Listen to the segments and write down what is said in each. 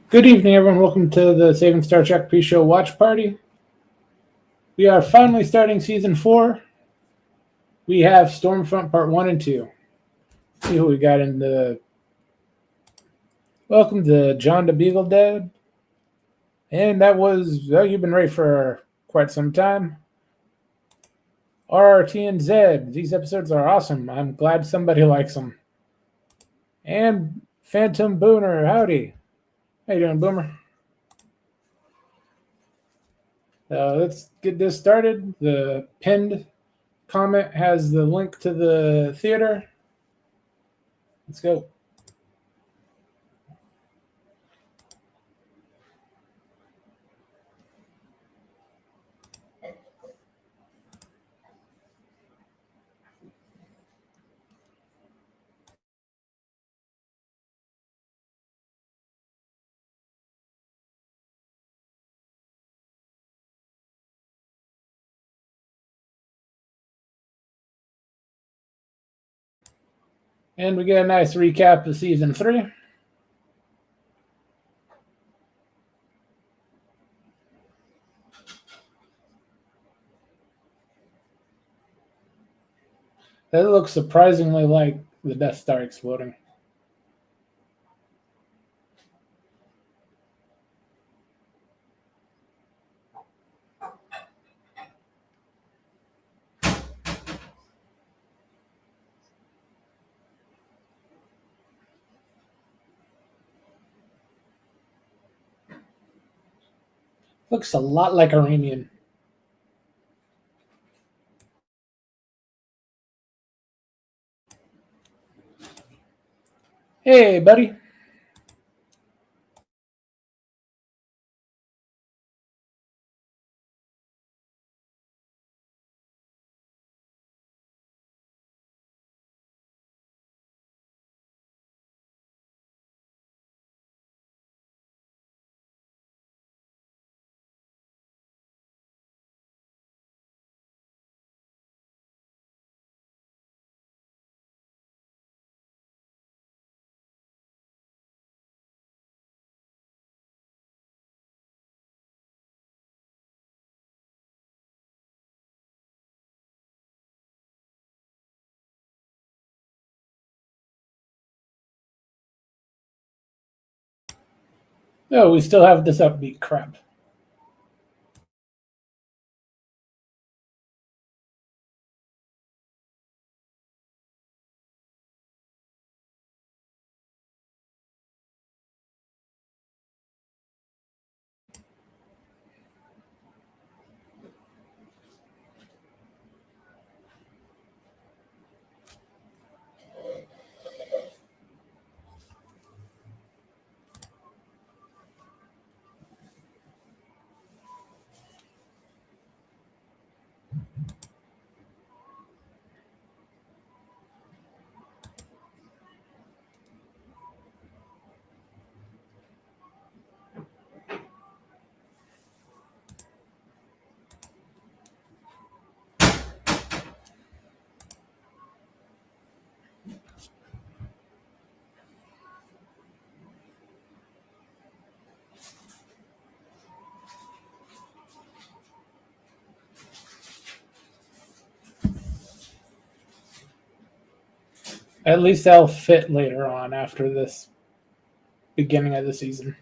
Good evening, everyone. Welcome to the Saving Star Trek pre-show watch party. We are finally starting season 4. We have Stormfront Part 1 and 2. See who we got in the... Welcome to John the Beagle Dad. And that was... you've been ready for quite some time. RRT and Zed. These episodes are awesome. I'm glad somebody likes them. And Phantom Booner. Howdy. How you doing, Boomer? Let's get this started. The pinned comment has the link to the theater. Let's go. And we get a nice recap of season 3. That looks surprisingly like the Death Star exploding. Looks a lot like Iranian. Hey, buddy. Oh, we still have this upbeat crap. At least they'll fit later on after this beginning of the season.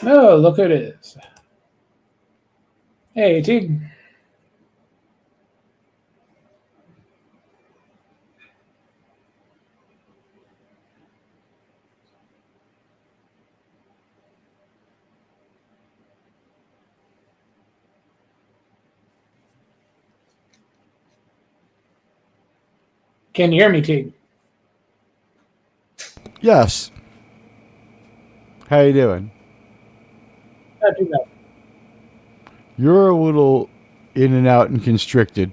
Oh, look who it is. Hey, Teague. Can you hear me, Teague? Yes. How you doing? Not too bad. You're a little in and out and constricted.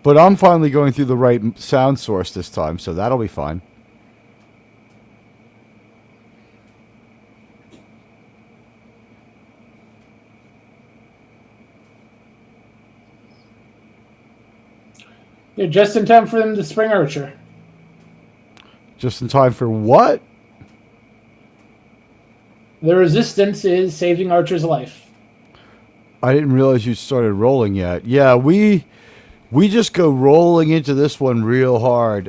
But I'm finally going through the right sound source this time, so that'll be fine. You're just in time for them to spring archer. Just in time for what? The resistance is saving Archer's life. I didn't realize you started rolling yet. Yeah, we just go rolling into this one real hard.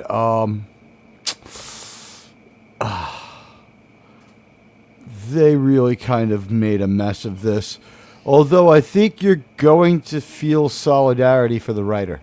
They really kind of made a mess of this. Although I think you're going to feel solidarity for the writer.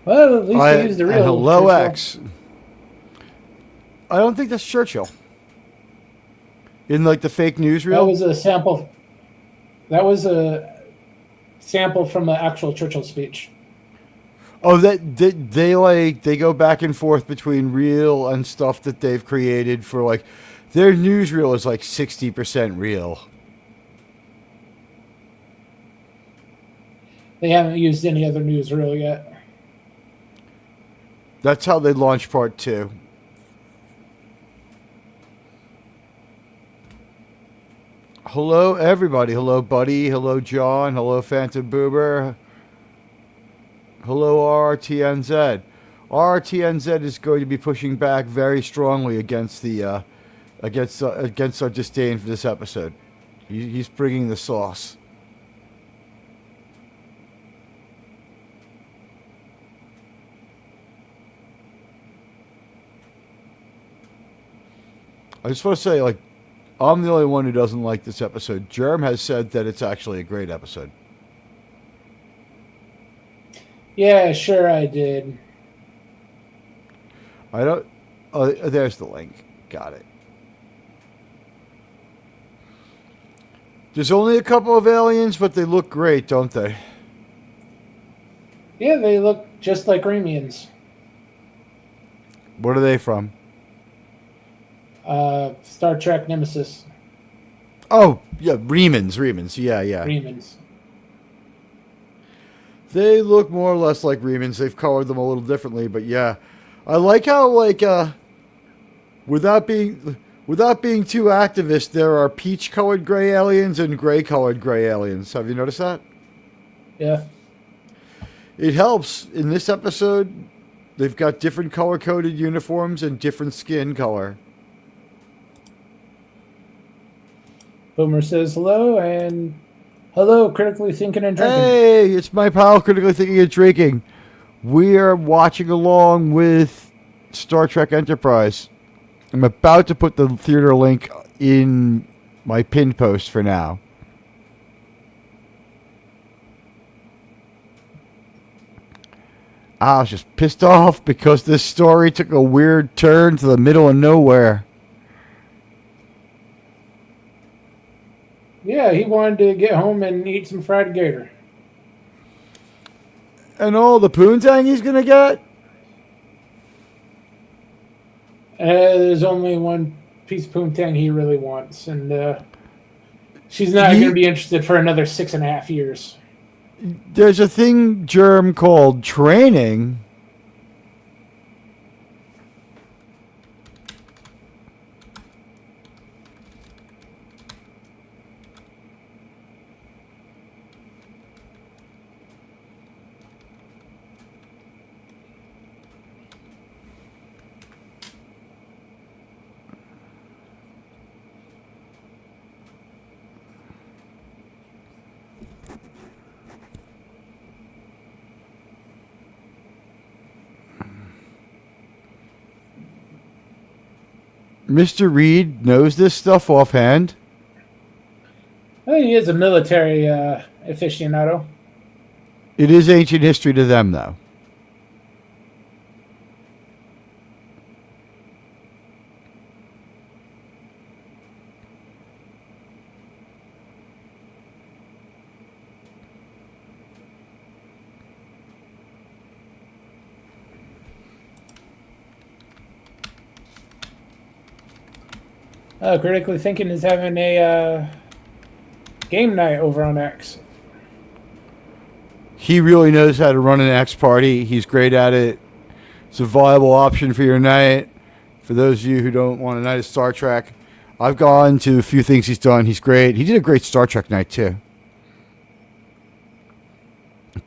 Well, at least they used the real hello, Churchill. X. I don't think that's Churchill. In like the fake newsreel? That was a sample. That was a sample from an actual Churchill speech. Oh, they go back and forth between real and stuff that they've created for like their newsreel is like 60% real. They haven't used any other newsreel yet. That's how they launched part 2. Hello, everybody. Hello, Buddy. Hello, John. Hello, Phantom Boober. Hello, RRTNZ. RRTNZ is going to be pushing back very strongly against the against our disdain for this episode. He's bringing the sauce. I just want to say, like, I'm the only one who doesn't like this episode. Germ has said that it's actually a great episode. Yeah, sure I did. I don't... Oh, there's the link. Got it. There's only a couple of aliens, but they look great, don't they? Yeah, they look just like Remians. What are they from? Star Trek Nemesis. Oh, yeah, Remans. Yeah. Remians. They look more or less like Remans. They've colored them a little differently, but yeah. I like how, like, without being too activist, there are peach-colored gray aliens and gray-colored gray aliens. Have you noticed that? Yeah. It helps. In this episode, they've got different color-coded uniforms and different skin color. Boomer says hello, and hello, critically thinking and drinking. Hey, it's my pal, critically thinking and drinking. We are watching along with Star Trek Enterprise. I'm about to put the theater link in my pinned post for now. I was just pissed off because this story took a weird turn to the middle of nowhere. Yeah, he wanted to get home and eat some fried gator. And all the poontang he's going to get? There's only one piece of poontang he really wants, and she's not going to be interested for another 6.5 years. There's a thing, Germ, called training. Mr. Reed knows this stuff offhand. I think he is a military aficionado. It is ancient history to them, though. Critically Thinking is having a game night over on X. He really knows how to run an X party. He's great at it. It's a viable option for your night. For those of you who don't want a night of Star Trek, I've gone to a few things he's done. He's great. He did a great Star Trek night, too.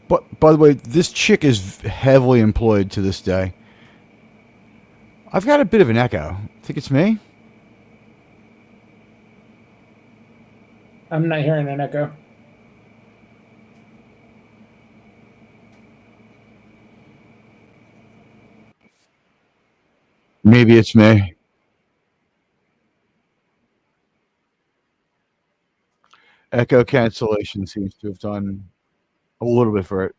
But, by the way, this chick is heavily employed to this day. I've got a bit of an echo. Think it's me? I'm not hearing an echo. Maybe it's me. Echo cancellation seems to have done a little bit for it.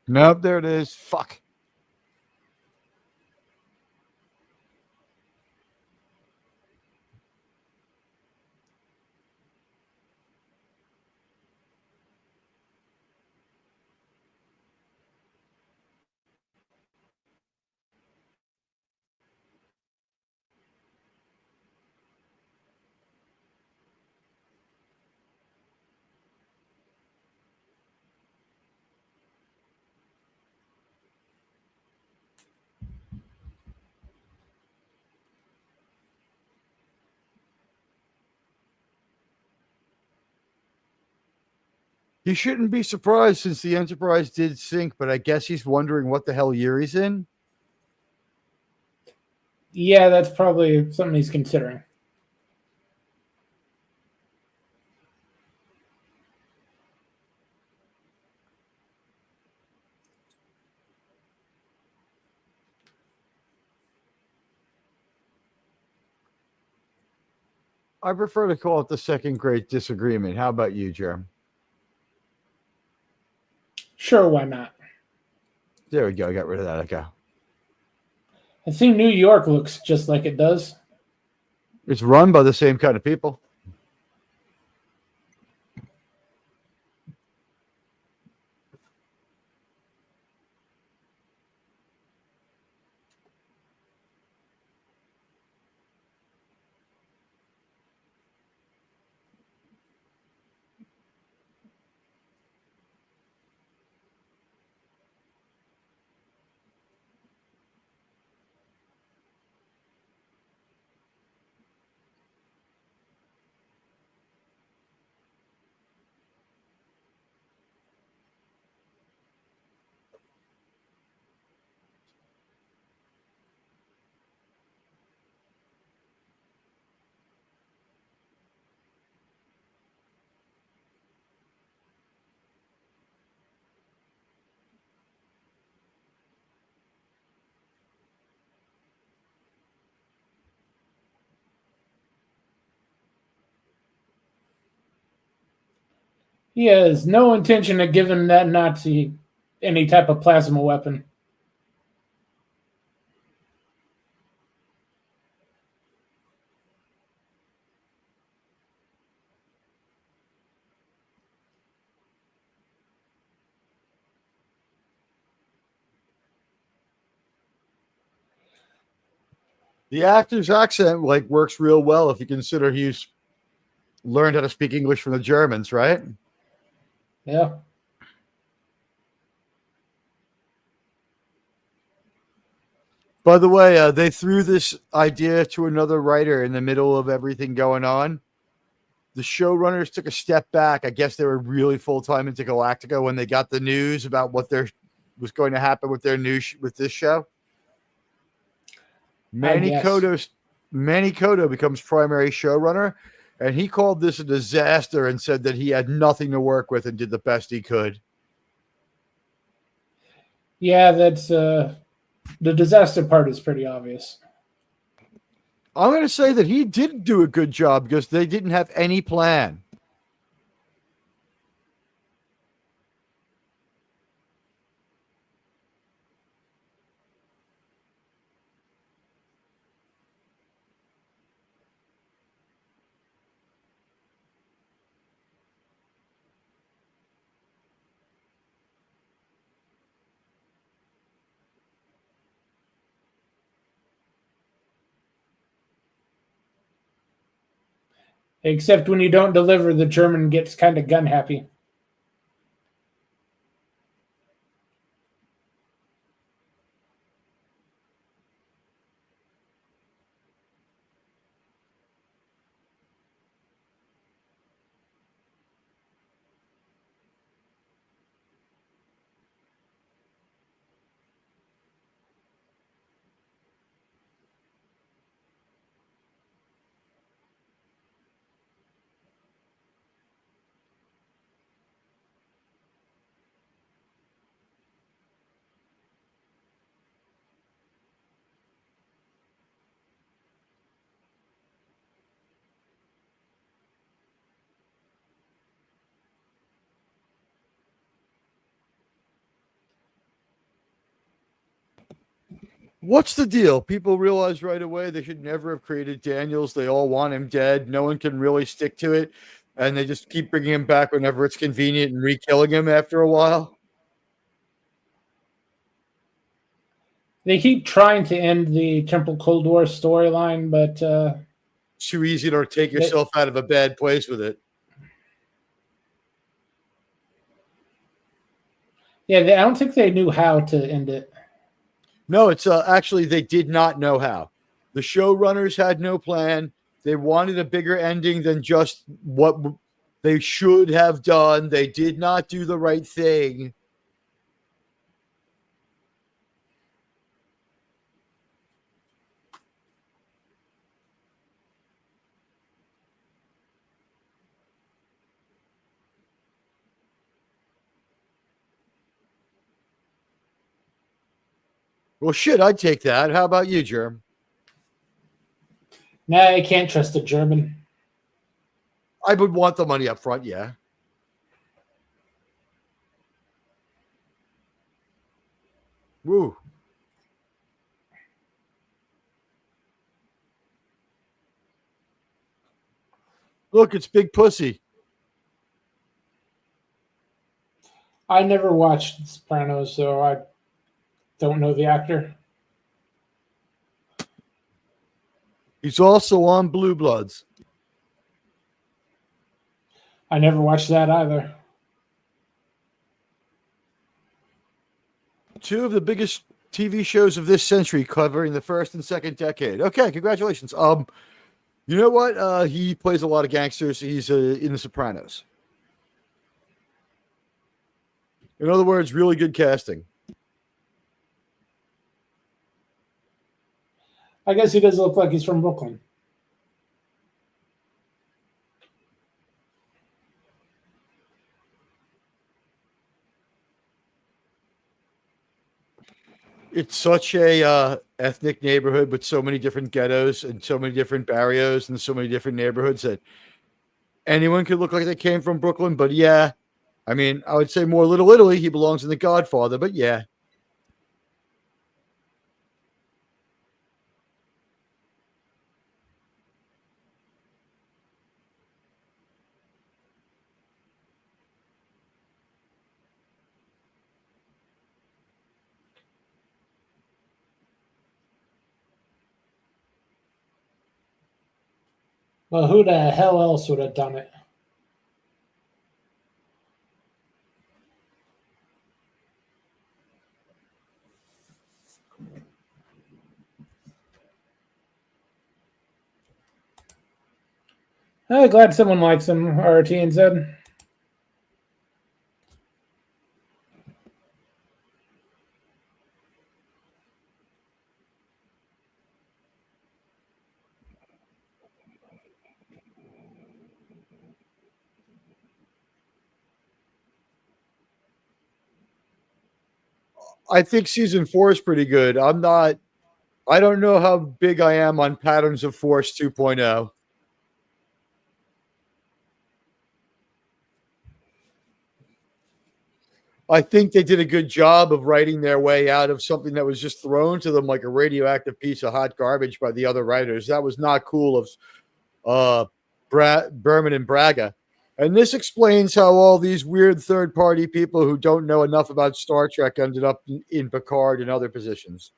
Nope, there it is. Fuck. He shouldn't be surprised since the Enterprise did sink, but I guess he's wondering what the hell year he's in. Yeah, that's probably something he's considering. I prefer to call it the second great disagreement. How about you, Jerm? Sure, why not? There we go. I got rid of that echo. I think New York looks just like it does. It's run by the same kind of people. He has no intention of giving that Nazi any type of plasma weapon. The actor's accent works real well if you consider he's learned how to speak English from the Germans, right? Yeah. By the way, they threw this idea to another writer in the middle of everything going on. The showrunners took a step back. I guess they were really full-time into Galactica when they got the news about what was going to happen with their with this show. Manny Cotto becomes primary showrunner, and he called this a disaster and said that he had nothing to work with and did the best he could. Yeah, that's The disaster part is pretty obvious. I'm going to say that he didn't do a good job because they didn't have any plan. Except when you don't deliver, the German gets kind of gun happy. What's the deal? People realize right away they should never have created Daniels. They all want him dead. No one can really stick to it. And they just keep bringing him back whenever it's convenient and re-killing him after a while. They keep trying to end the Temple Cold War storyline, but It's too easy to take yourself out of a bad place with it. yeah, I don't think they knew how to end it. No, it's actually they did not know how. The showrunners had no plan. They wanted a bigger ending than just what they should have done. They did not do the right thing. Well, shit, I'd take that. How about you, Germ? Nah, I can't trust the German. I would want the money up front, yeah. Woo. Look, it's Big Pussy. I never watched The Sopranos, so I don't know the actor. He's also on Blue Bloods. I never watched that either. Two of the biggest TV shows of this century covering the first and second decade. Okay, congratulations. You know what? He plays a lot of gangsters. He's in The Sopranos. In other words, really good casting. I guess he does look like he's from Brooklyn. It's such a ethnic neighborhood with so many different ghettos and so many different barrios and so many different neighborhoods that anyone could look like they came from Brooklyn. But yeah, I mean, I would say more Little Italy. He belongs in The Godfather, but yeah. Well, who the hell else would have done it? Glad someone likes him, RT and Z. I think season 4 is pretty good. I don't know how big I am on Patterns of Force 2.0. I think they did a good job of writing their way out of something that was just thrown to them like a radioactive piece of hot garbage by the other writers. That was not cool of Berman and Braga. And this explains how all these weird third-party people who don't know enough about Star Trek ended up in Picard and other positions.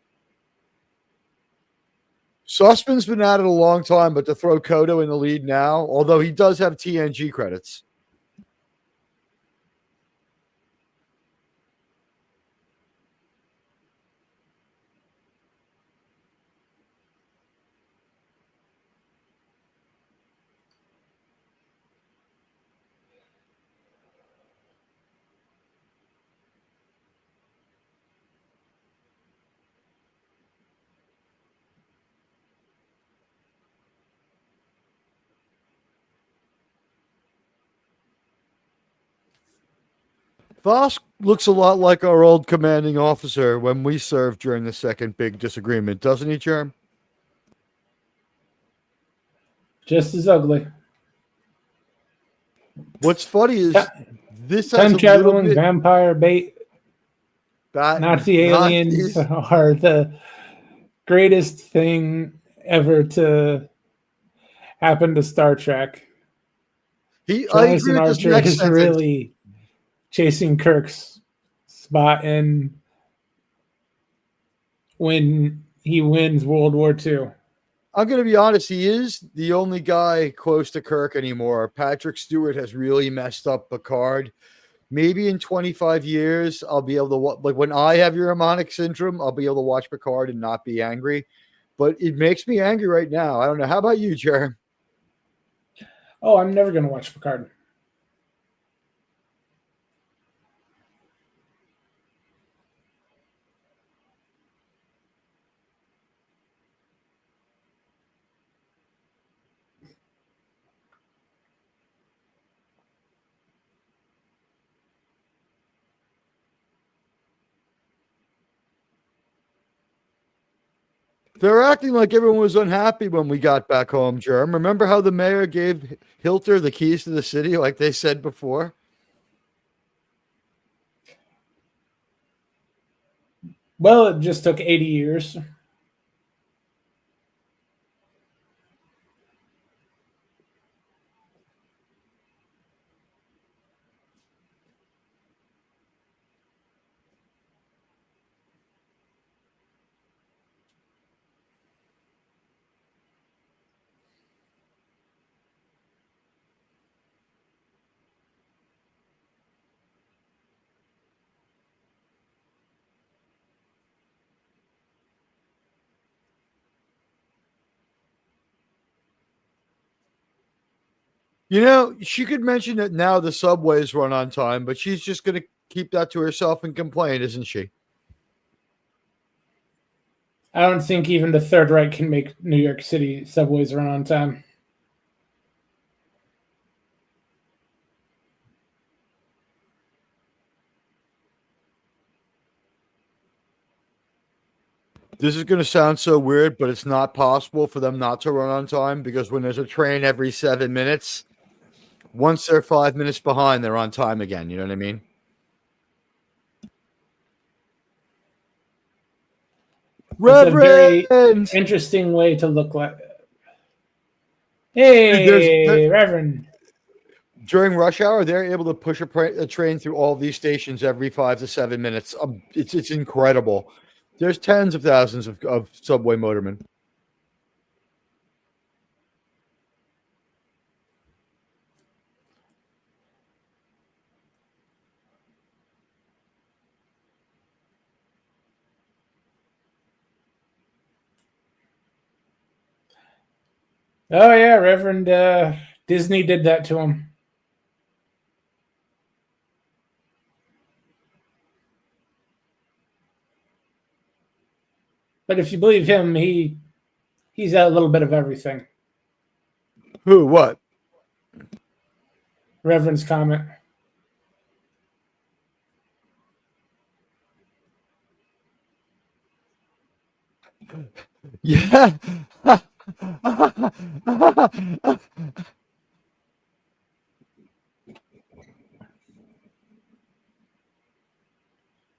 Sussman's been at it a long time, but to throw Kodo in the lead now, although he does have TNG credits. Vosk looks a lot like our old commanding officer when we served during the second big disagreement, doesn't he, Germ? Just as ugly. What's funny is this has Time a traveling little bit vampire bait. Nazi aliens are the greatest thing ever to happen to Star Trek. I Jonas agree and with this Archer next is sentence. really chasing Kirk's spot in when he wins World War II. I'm going to be honest. He is the only guy close to Kirk anymore. Patrick Stewart has really messed up Picard. Maybe in 25 years, I'll be able to like when I have Euromonic syndrome, I'll be able to watch Picard and not be angry. But it makes me angry right now. I don't know. How about you, Jerem? Oh, I'm never going to watch Picard. They're acting like everyone was unhappy when we got back home, Jerem. Remember how the mayor gave Hilter the keys to the city, like they said before? Well, it just took 80 years. You know, she could mention that now the subways run on time, but she's just going to keep that to herself and complain, isn't she? I don't think even the Third Reich can make New York City subways run on time. This is going to sound so weird, but it's not possible for them not to run on time because when there's a train every 7 minutes, once they're 5 minutes behind, they're on time again. You know what I mean? It's a very Reverend! interesting way to look like. Dude, Hey, Reverend. during rush hour, they're able to push a train through all these stations every 5 to 7 minutes. It's incredible. There's tens of thousands of subway motormen. Oh, yeah, Reverend. Disney did that to him. But if you believe him, he's a little bit of everything. Who? What? Reverend's comment. Yeah.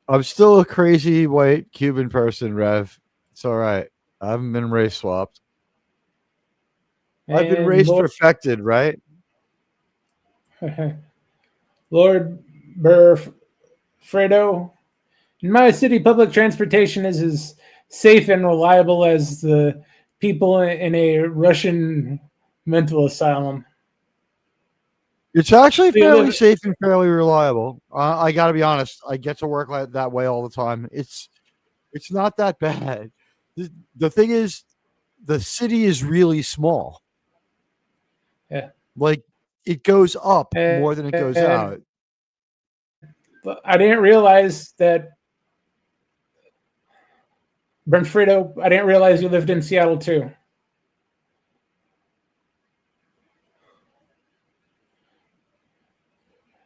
I'm still a crazy white Cuban person, Rev. It's all right. I haven't been race swapped. I've been And race perfected, right? Lord Burfredo, in my city, public transportation is as safe and reliable as the people in a Russian mental asylum. It's actually We fairly live, safe and fairly reliable. I got to be honest. I get to work like that way all the time. It's not that bad. The thing is, the city is really small. yeah, Like it goes up more than it goes and out. but I didn't realize that Bernfredo. I didn't realize you lived in Seattle too.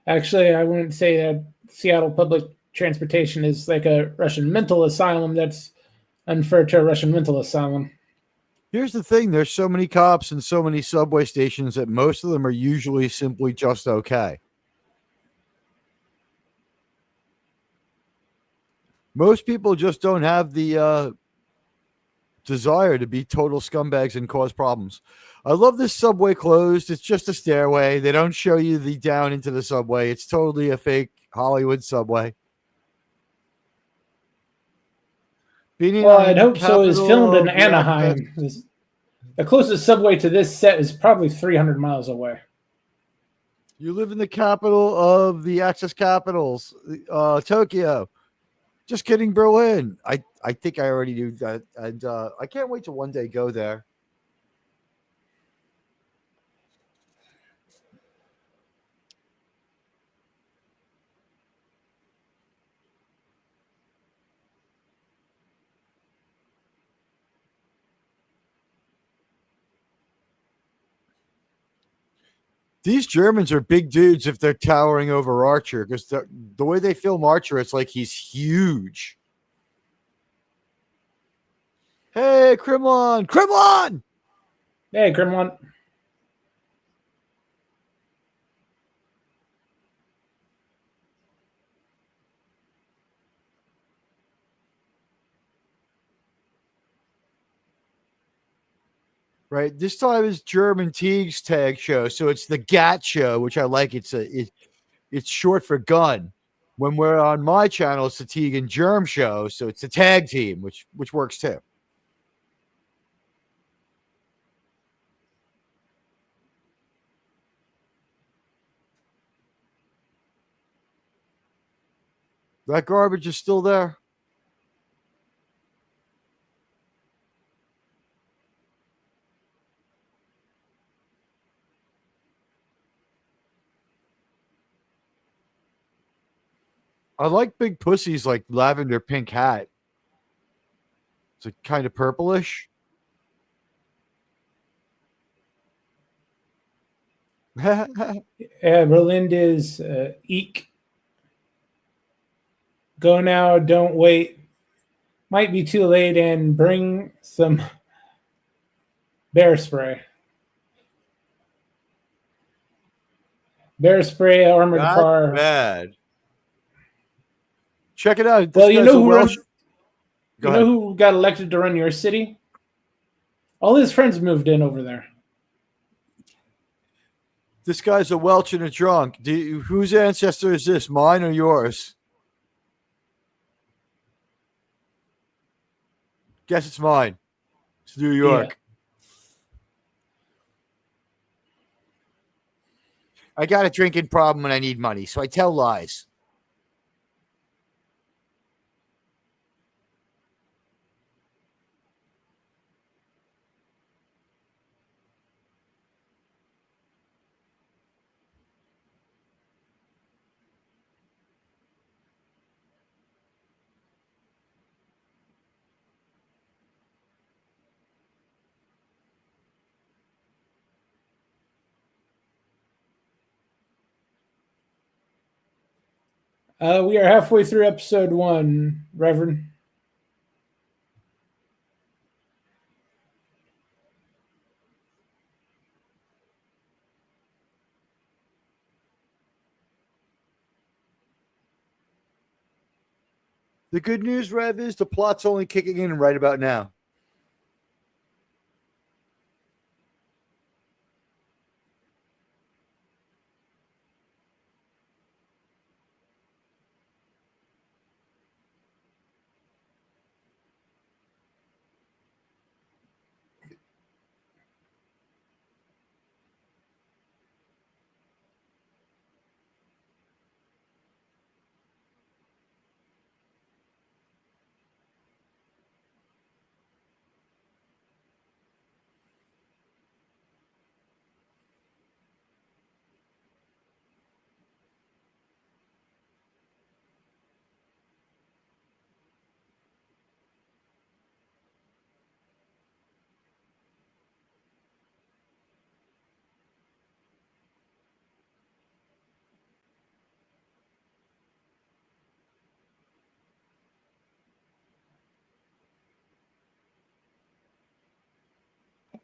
Actually, I wouldn't say that Seattle public transportation is like a Russian mental asylum. That's unfair to a Russian mental asylum. Here's the thing: there's so many cops and so many subway stations that most of them are usually simply just okay. Most people just don't have the desire to be total scumbags and cause problems. I love this subway closed. It's just a stairway. They don't show you the down into the subway. It's totally a fake Hollywood subway. Being Well, on I'd the hope so. Is filmed capital in of the access. Anaheim. The closest subway to this set is probably 300 miles away. You live in the capital of the access capitals, Tokyo. Just kidding, Berlin. I think I already knew that, and I can't wait to one day go there. These Germans are big dudes if they're towering over Archer, because the way they film Archer, it's like he's huge. Hey, Kremlin! Kremlin! Hey, Grimlon. Right. This time is German Teague's tag show, so it's the GAT show, which I like. It's short for gun. When we're on my channel, it's the Teague and Germ show, so it's the tag team, which works too. That garbage is still there. I like big pussies like lavender pink hat. It's like kind of purplish. Berlin is eek. Go now, don't wait. Might be too late, and bring some bear spray. Bear spray, armored That's car. bad. Check it out. This Well, you guy's know a who Welsh. runs. Go You know ahead. who got elected to run your city? All his friends moved in over there. This guy's a Welsh and a drunk. Whose ancestor is this? Mine or yours? Guess it's mine. It's New Yeah. York. I got a drinking problem and I need money, so I tell lies. We are halfway through episode 1, Reverend. The good news, Rev, is the plot's only kicking in right about now.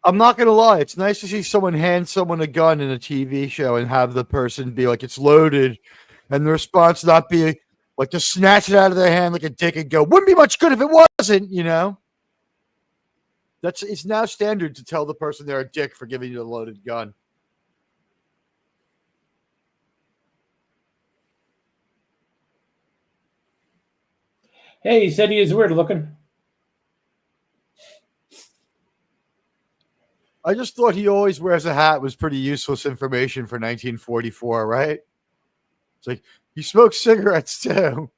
I'm not gonna lie, it's nice to see someone hand someone a gun in a TV show and have the person be like, "It's loaded," and the response not be like to snatch it out of their hand like a dick and go, "Wouldn't be much good if it wasn't," you know? It's now standard to tell the person they're a dick for giving you a loaded gun. Hey, he said he is weird looking. I just thought he always wears a hat was pretty useless information for 1944, right? It's like he smokes cigarettes too.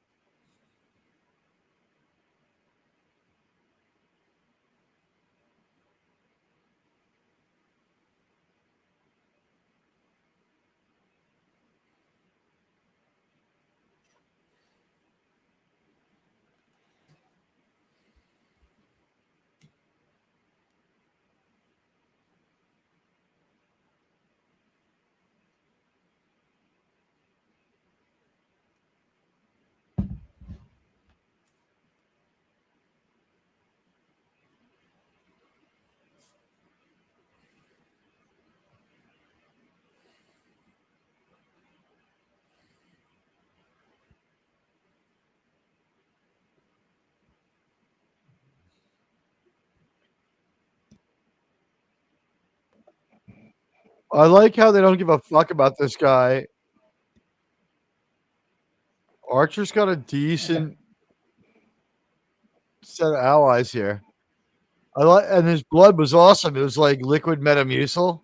I like how they don't give a fuck about this guy. Archer's got a decent set of allies here. I like, and his blood was awesome. It was like liquid Metamucil.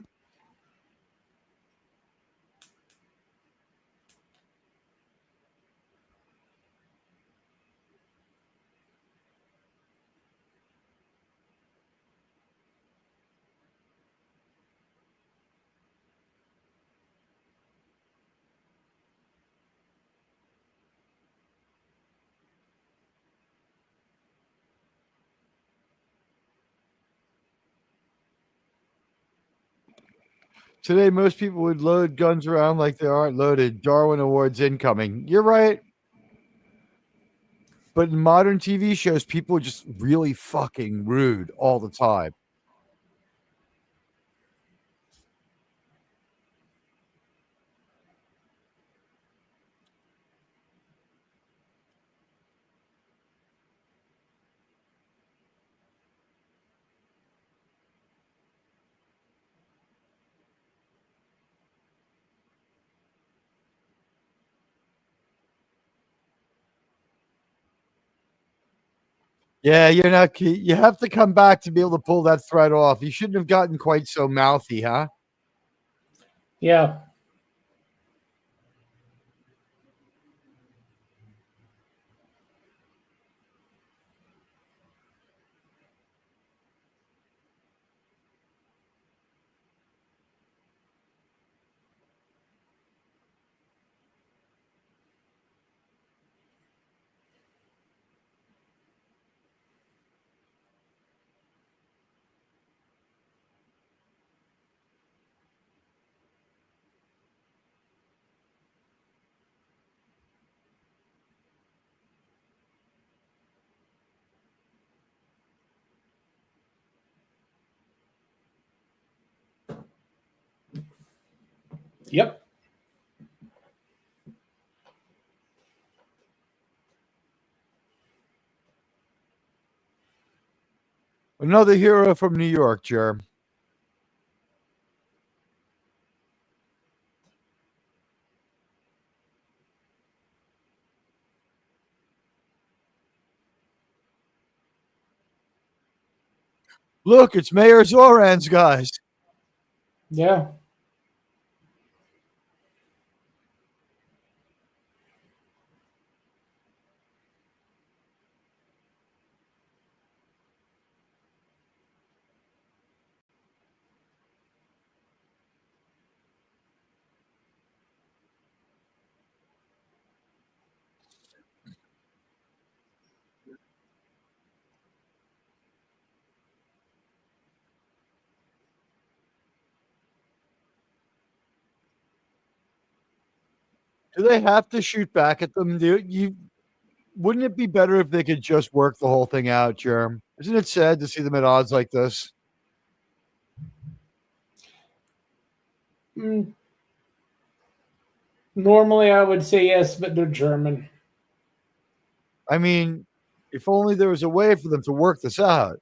Today, most people would load guns around like they aren't loaded. Darwin Awards incoming. You're right. But in modern TV shows, people are just really fucking rude all the time. Yeah, you're not. You have to come back to be able to pull that thread off. You shouldn't have gotten quite so mouthy, huh? Yeah. Yep. Another hero from New York, Germ. Look, it's Mayor Zoran's guys. Yeah. Do they have to shoot back at them? Wouldn't it be better if they could just work the whole thing out, Germ? Isn't it sad to see them at odds like this? Mm, normally I would say yes, but they're German. I mean, if only there was a way for them to work this out.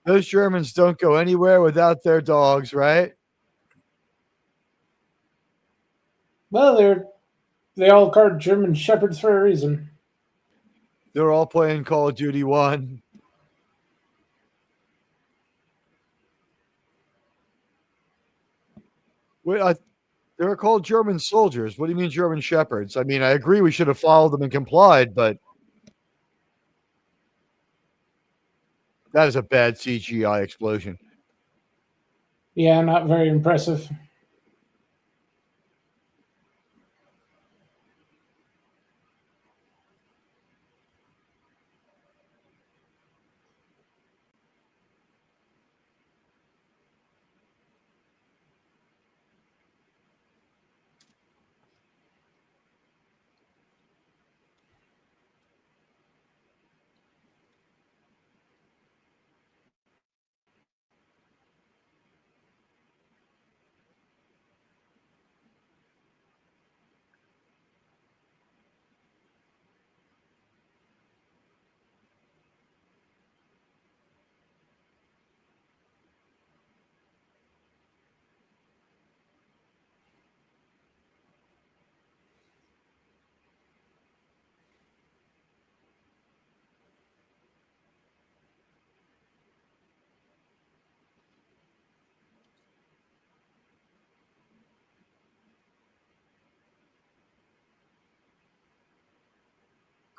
Those Germans don't go anywhere without their dogs, right? Well, they all called German shepherds for a reason. They're all playing Call of Duty 1. Wait, they were called German soldiers. What do you mean German shepherds? I mean, I agree we should have followed them and complied, but that is a bad CGI explosion. Yeah, not very impressive.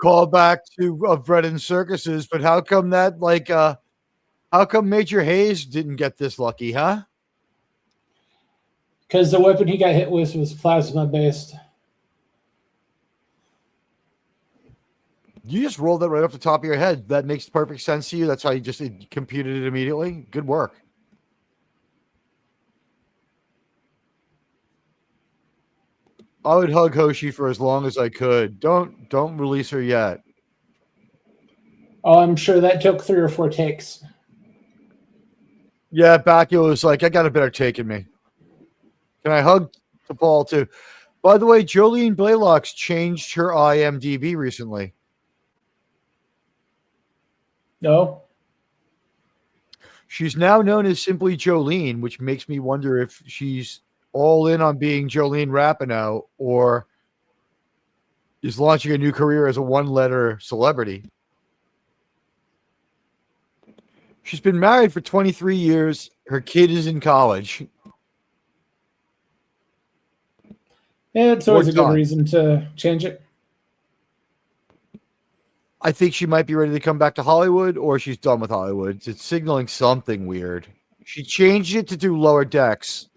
Call back to bread and circuses, but how come how come Major Hayes didn't get this lucky, huh? Because the weapon he got hit with was plasma based. You just rolled that right off the top of your head. That makes perfect sense to you. That's how you just computed it immediately. Good work. I would hug Hoshi for as long as I could. Don't release her yet. Oh, I'm sure that took 3 or 4 takes. Yeah, Bakio was like, I got a better take in me. Can I hug the ball too? By the way, Jolene Blaylock's changed her IMDb recently. No? She's now known as simply Jolene, which makes me wonder if she's all in on being Jolene Rapinoe or is launching a new career as a one-letter celebrity. She's been married for 23 years. Her kid is in college. Yeah, it's always a good reason to change it. I think she might be ready to come back to Hollywood, or she's done with Hollywood. It's signaling something weird. She changed it to do Lower Decks.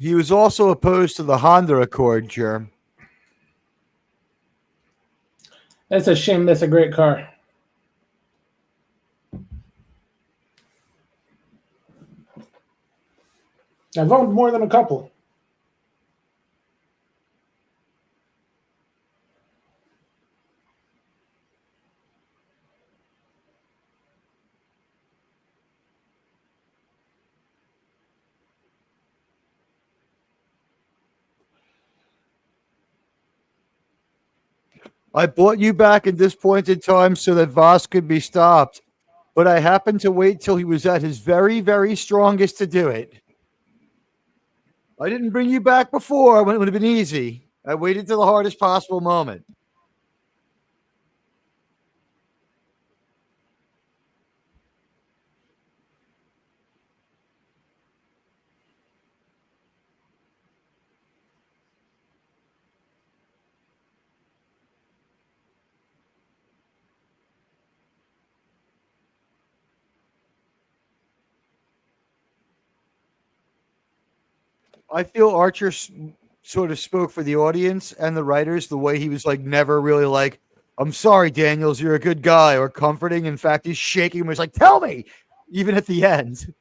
He was also opposed to the Honda Accord, Germ. That's a shame. That's a great car. I've owned more than a couple. I bought you back at this point in time so that Voss could be stopped, but I happened to wait till he was at his very, very strongest to do it. I didn't bring you back before when it would have been easy. I waited till the hardest possible moment. I feel Archer sort of spoke for the audience and the writers the way he was like never really like, I'm sorry, Daniels, you're a good guy, or comforting. In fact, he's shaking him. He's like, tell me, even at the end.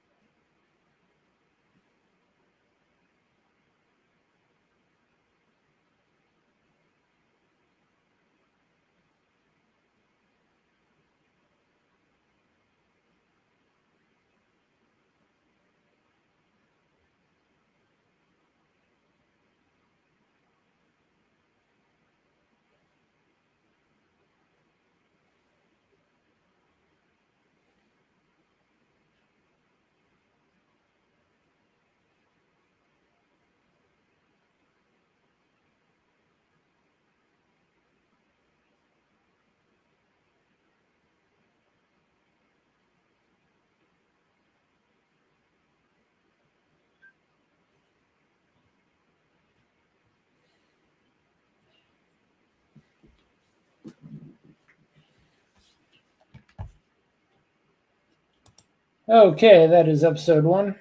Okay, that is episode 1.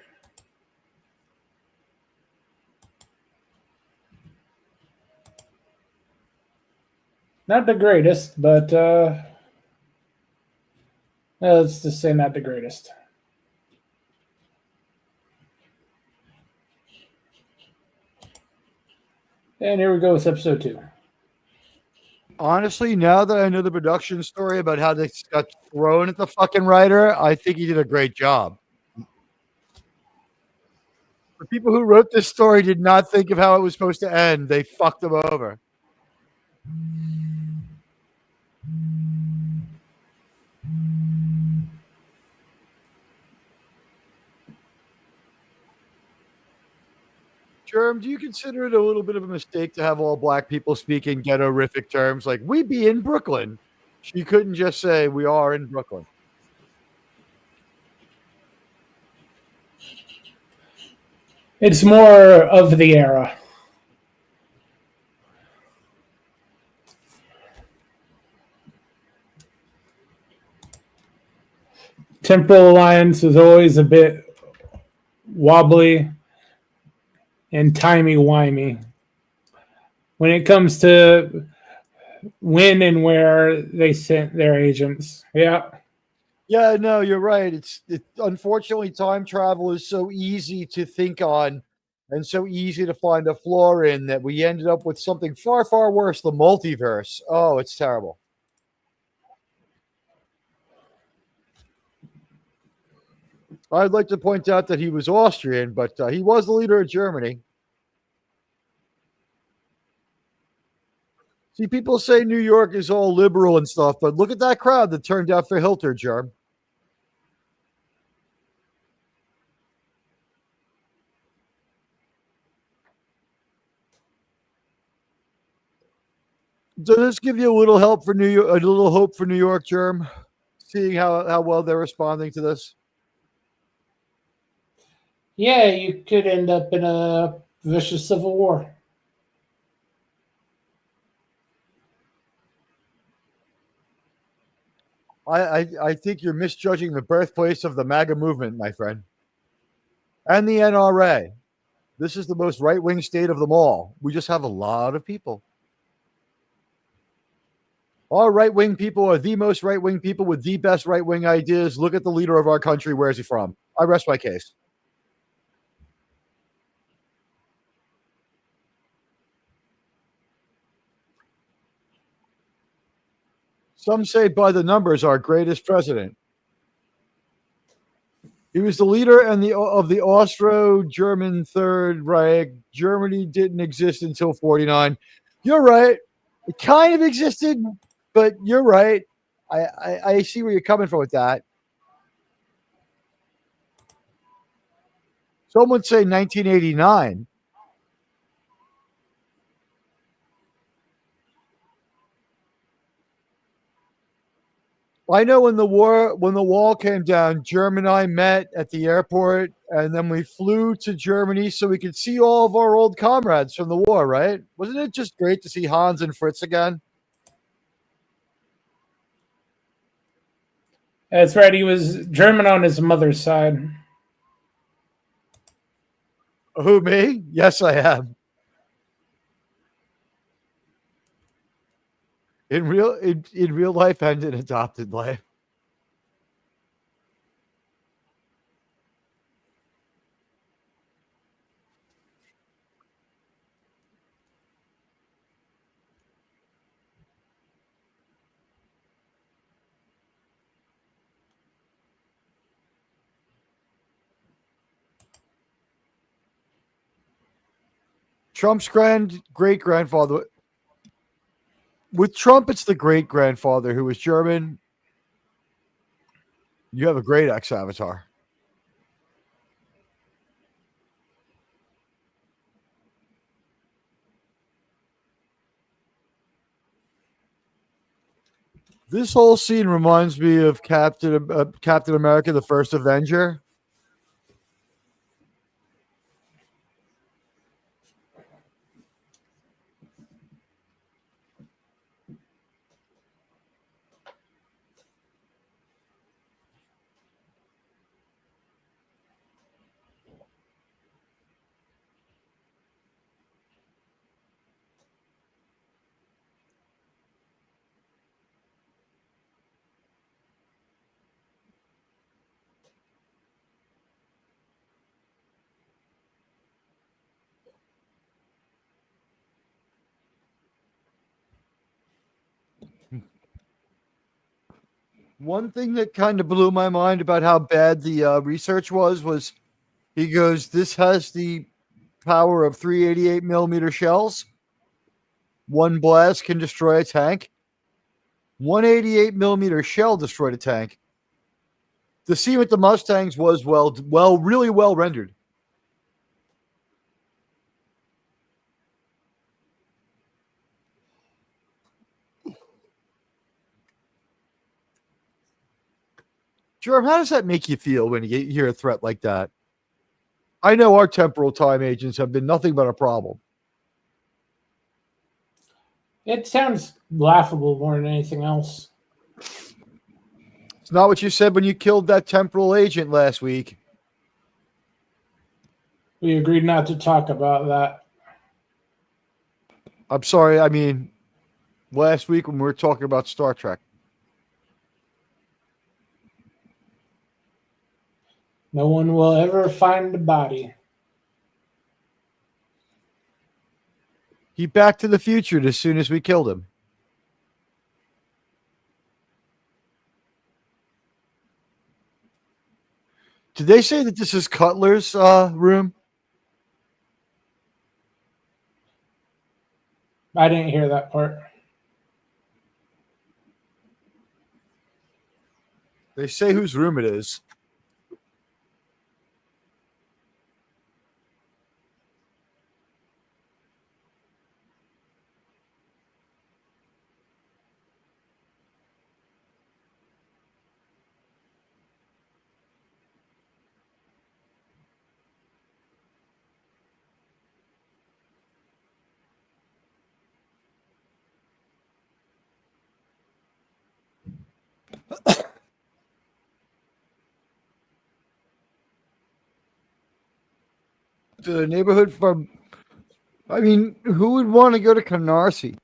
Not the greatest, but let's just say not the greatest. And here we go with episode 2. Honestly, now that I know the production story about how this got thrown at the fucking writer, I think he did a great job. The people who wrote this story did not think of how it was supposed to end. They fucked him over. Germ, do you consider it a little bit of a mistake to have all black people speak in ghetto-rific terms like, we be in Brooklyn? She couldn't just say, we are in Brooklyn. It's more of the era. Temporal Alliance was always a bit wobbly and timey-wimey when it comes to when and where they sent their agents. Yeah. Yeah, no, you're right. Unfortunately, time travel is so easy to think on and so easy to find a flaw in that we ended up with something far, far worse, the multiverse. Oh, it's terrible. I'd like to point out that he was Austrian, but he was the leader of Germany. See, people say New York is all liberal and stuff, but look at that crowd that turned out for Hilter, Germ. Does this give you a little help for New York, a little hope for New York, Germ? Seeing how well they're responding to this? Yeah, you could end up in a vicious civil war. I think you're misjudging the birthplace of the MAGA movement, my friend, and the NRA. This is the most right-wing state of them all. We just have a lot of people. Our right-wing people are the most right-wing people with the best right-wing ideas. Look at the leader of our country. Where is he from? I rest my case. Some say by the numbers, our greatest president. He was the leader of the Austro-German Third Reich. Germany didn't exist until 49. You're right. It kind of existed, but you're right. I see where you're coming from with that. Some would say 1989. I know when the wall came down, Germ and I met at the airport, and then we flew to Germany so we could see all of our old comrades from the war, right? Wasn't it just great to see Hans and Fritz again? That's right. He was German on his mother's side. Who, me? Yes, I am. In real life and in adopted life. Trump's great grandfather. With Trump, it's the great grandfather who was German. You have a great ex-avatar. This whole scene reminds me of Captain America, the First Avenger. One thing that kind of blew my mind about how bad the research was he goes, this has the power of 388 millimeter shells. One blast can destroy a tank. 188 millimeter shell destroyed a tank. The scene with the Mustangs was really well rendered. Jerm, how does that make you feel when you hear a threat like that? I know our temporal time agents have been nothing but a problem. It sounds laughable more than anything else. It's not what you said when you killed that temporal agent last week. We agreed not to talk about that. I'm sorry. I mean, last week when we were talking about Star Trek. No one will ever find the body. He back to the future as soon as we killed him. Did they say that this is Cutler's room? I didn't hear that part. They say whose room it is. to the neighborhood from. I mean, who would want to go to Canarsie?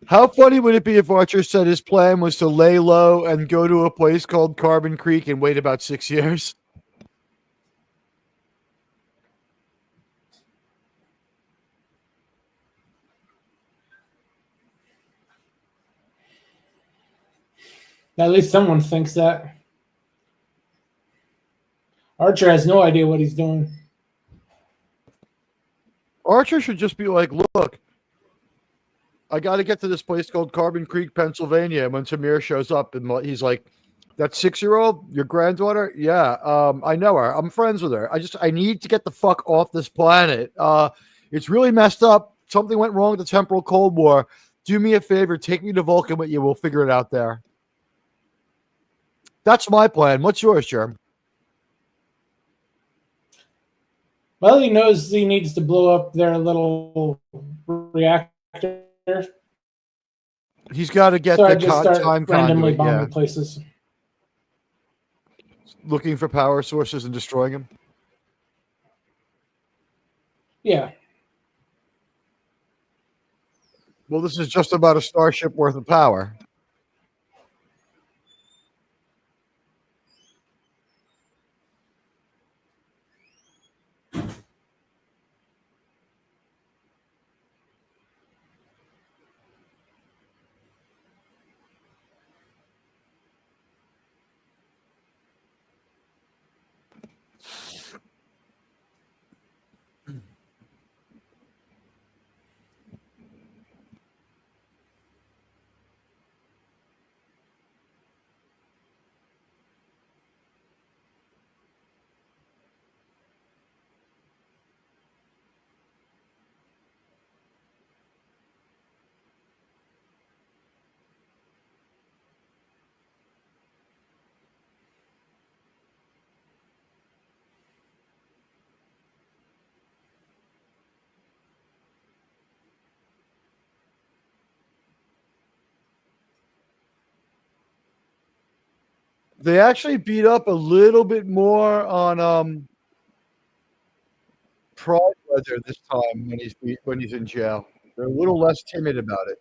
How funny would it be if Archer said his plan was to lay low and go to a place called Carbon Creek and wait about 6 years? At least someone thinks that. Archer has no idea what he's doing. Archer should just be like, look, I got to get to this place called Carbon Creek, Pennsylvania. And when Tamir shows up and he's like, that 6-year-old, your granddaughter? Yeah, I know her. I'm friends with her. I need to get the fuck off this planet. It's really messed up. Something went wrong with the temporal Cold War. Do me a favor. Take me to Vulcan with you. We'll figure it out there. That's my plan. What's yours, Germ? Well, he knows he needs to blow up their little reactor. He's got to get So I the just start time randomly conduit. bombing Yeah. places. Looking for power sources and destroying them. Yeah. Well, this is just about a starship worth of power. They actually beat up a little bit more on Pride Weather this time when he's in jail. They're a little less timid about it.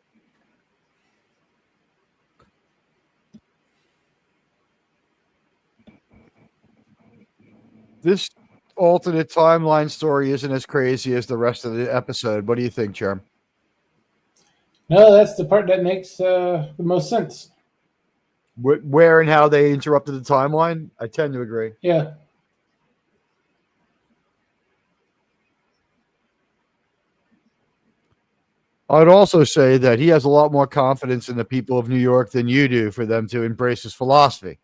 This alternate timeline story isn't as crazy as the rest of the episode. What do you think, Germ? No, that's the part that makes the most sense. Where and how they interrupted the timeline? I tend to agree. Yeah. I'd also say that he has a lot more confidence in the people of New York than you do for them to embrace his philosophy.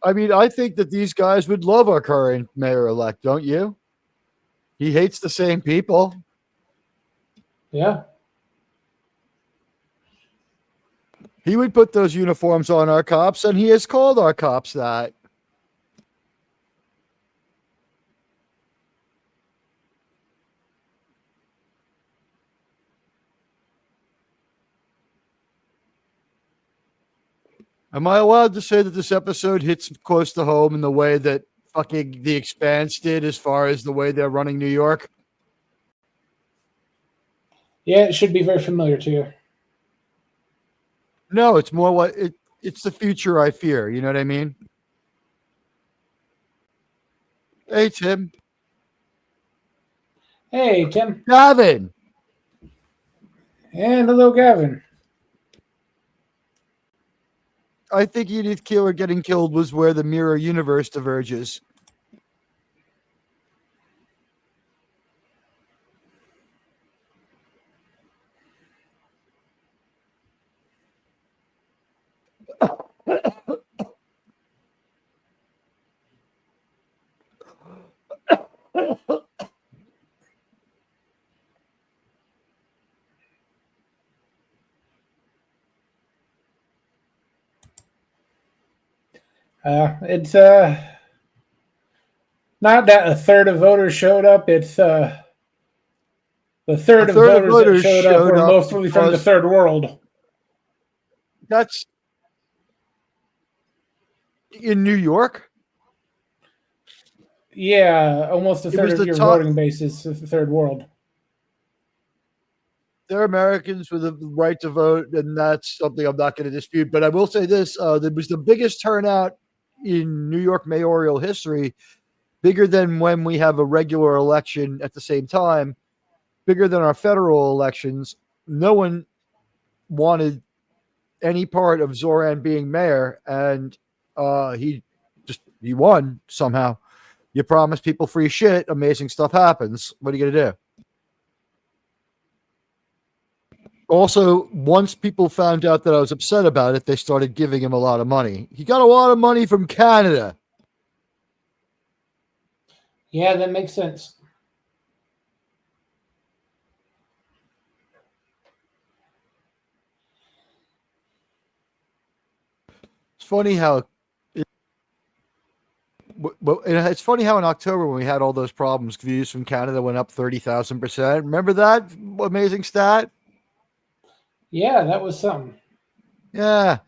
I mean, I think that these guys would love our current mayor-elect, don't you? He hates the same people. Yeah. He would put those uniforms on our cops, and he has called our cops that. Am I allowed to say that this episode hits close to home in the way that fucking The Expanse did as far as the way they're running New York? Yeah, it should be very familiar to you. No, it's more what it's the future I fear. You know what I mean? Hey, Tim. Hey, Tim. Gavin. And hello, Gavin. I think Edith Keeler getting killed was where the mirror universe diverges. It's not that a third of voters showed up. It's the A third of third of voters that voters showed up showed were up mostly from the because third world. that's in New York. Yeah, almost a It third was of the your top. voting base is the third world. They're Americans with the right to vote, and that's something I'm not going to dispute. But I will say this: there was the biggest turnout in New York mayoral history, bigger than when we have a regular election at the same time, bigger than our federal elections. No one wanted any part of Zoran being mayor, and he won somehow. You promise people free shit, amazing stuff happens. What are you gonna do? Also, once people found out that I was upset about it, they started giving him a lot of money. He got a lot of money from Canada. Yeah, that makes sense. It's funny how it's funny how in October when we had all those problems, views from Canada went up 30,000%. Remember that amazing stat? Yeah, that was something. Yeah.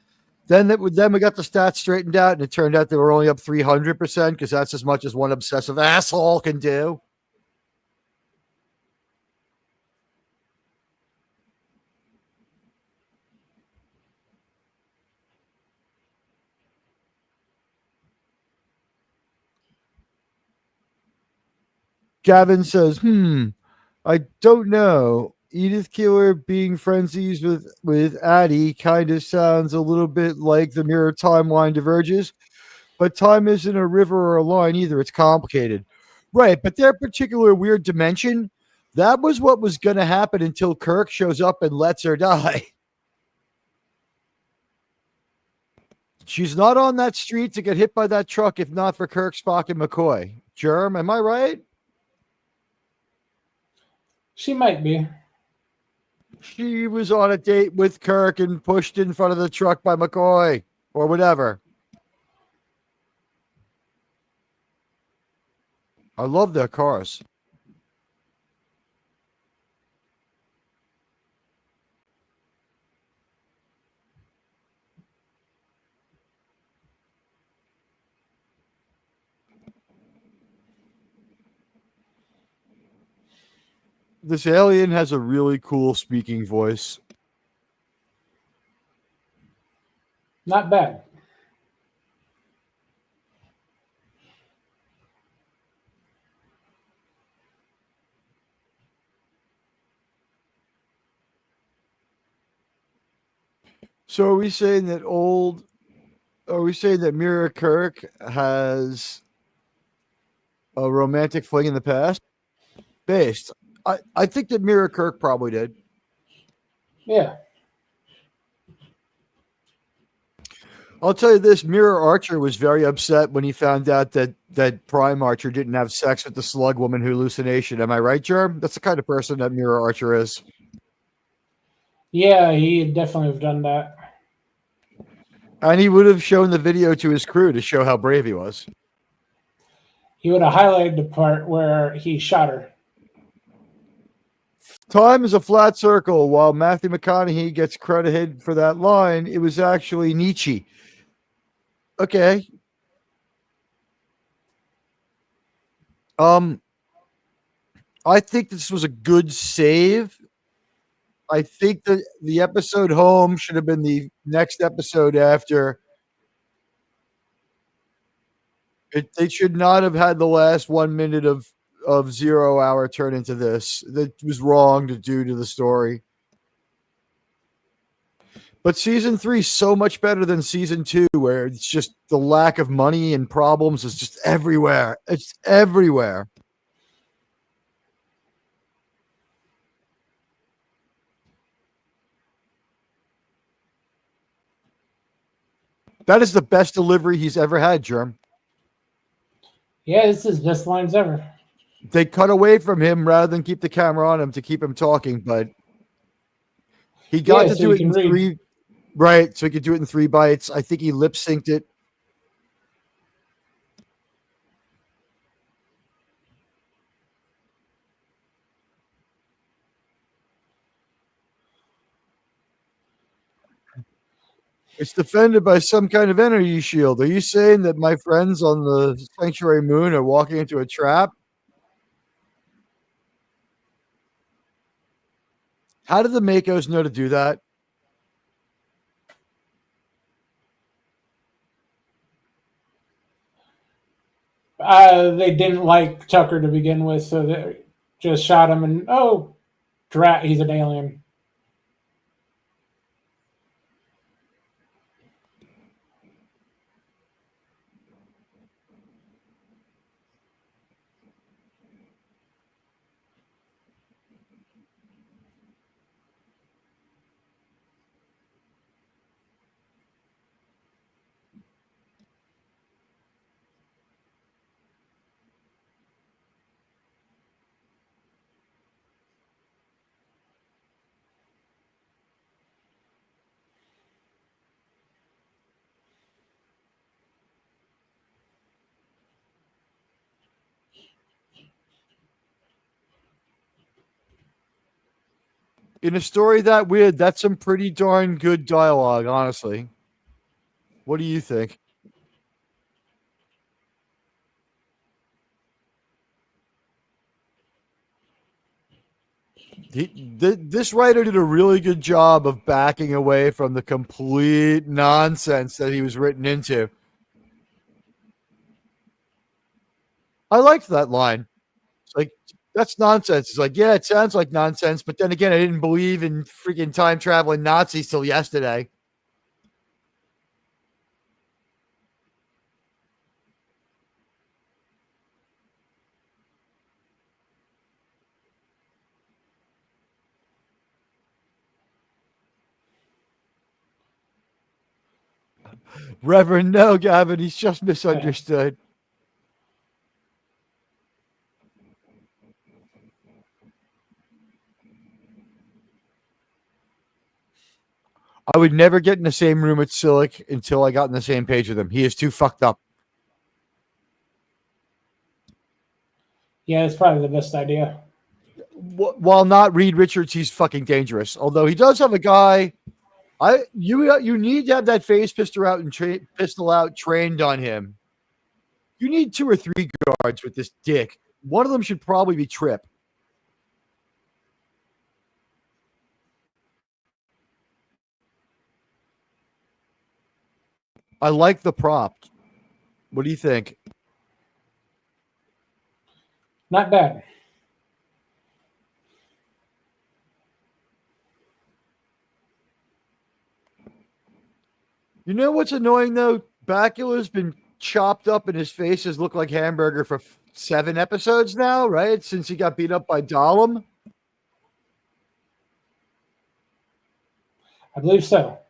Then we got the stats straightened out, and it turned out they were only up 300% because that's as much as one obsessive asshole can do. Gavin says, I don't know. Edith Keeler being frenzies with Addie kind of sounds a little bit like the mirror timeline diverges, but time isn't a river or a line either. It's complicated. Right, but their particular weird dimension, that was what was going to happen until Kirk shows up and lets her die. She's not on that street to get hit by that truck if not for Kirk, Spock, and McCoy. Germ, am I right? She might be. She was on a date with Kirk and pushed in front of the truck by McCoy or whatever. I love their cars. This alien has a really cool speaking voice. Not bad. So are we saying that Mira Kirk has a romantic fling in the past? Based. I think that Mira Kirk probably did. Yeah. I'll tell you this: Mira Archer was very upset when he found out that Prime Archer didn't have sex with the slug woman hallucination. Am I right, Germ? That's the kind of person that Mira Archer is. Yeah, he definitely have done that. And he would have shown the video to his crew to show how brave he was. He would have highlighted the part where he shot her. Time is a flat circle. While Matthew McConaughey gets credited for that line, it was actually Nietzsche. Okay. I think this was a good save. I think that the episode home should have been the next episode after. They should not have had the last 1 minute of 0 hour turn into this. That was wrong to do to the story. But season 3 is so much better than season 2, where it's just the lack of money and problems is just everywhere. It's everywhere. That is the best delivery he's ever had, Germ. Yeah, this is best lines ever. They cut away from him rather than keep the camera on him to keep him talking, but he got Yeah, to so do you it can in read. three. Right, so he could do it in 3 bites. I think he lip synced it. It's defended by some kind of energy shield. Are you saying that my friends on the sanctuary moon are walking into a trap? How did the Makos know to do that? They didn't like Tucker to begin with, so they just shot him and drat, he's an alien. In a story that weird, that's some pretty darn good dialogue, honestly. What do you think? This writer did a really good job of backing away from the complete nonsense that he was written into. I liked that line. It's like, that's nonsense. It's like, yeah, it sounds like nonsense, but then again, I didn't believe in freaking time traveling Nazis till yesterday. Reverend, no, Gavin, he's just misunderstood. I would never get in the same room with Silic until I got on the same page with him. He is too fucked up. Yeah, it's probably the best idea. While not Reed Richards, he's fucking dangerous. Although he does have a guy. You need to have that phase pistol out trained on him. You need 2 or 3 guards with this dick. One of them should probably be Trip. I like the prop. What do you think? Not bad. You know what's annoying though? Bakula's been chopped up and his face has looked like hamburger for 7 episodes now, right? Since he got beat up by Dahlem. I believe so.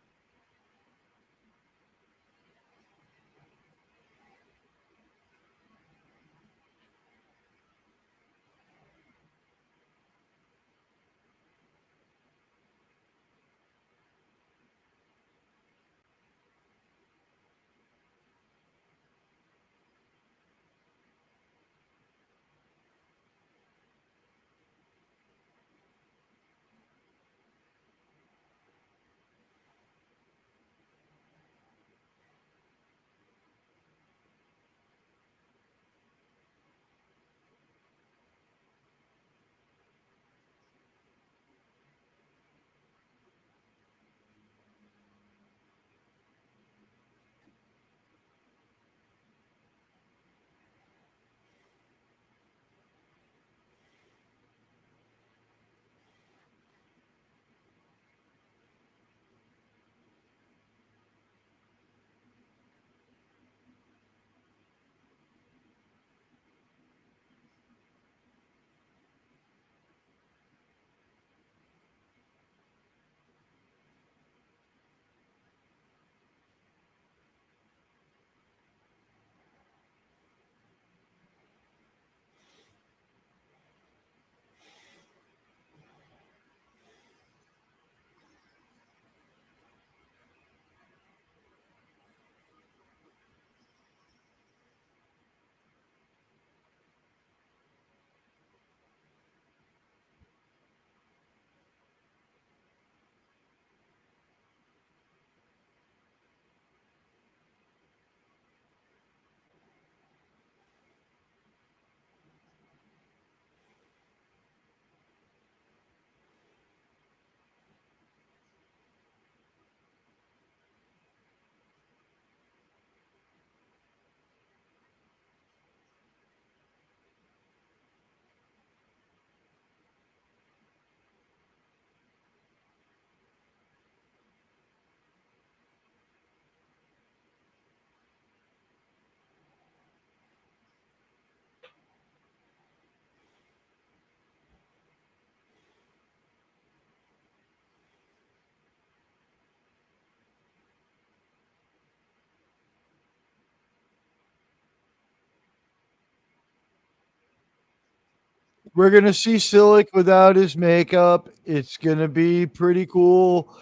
We're gonna see Silic without his makeup. It's gonna be pretty cool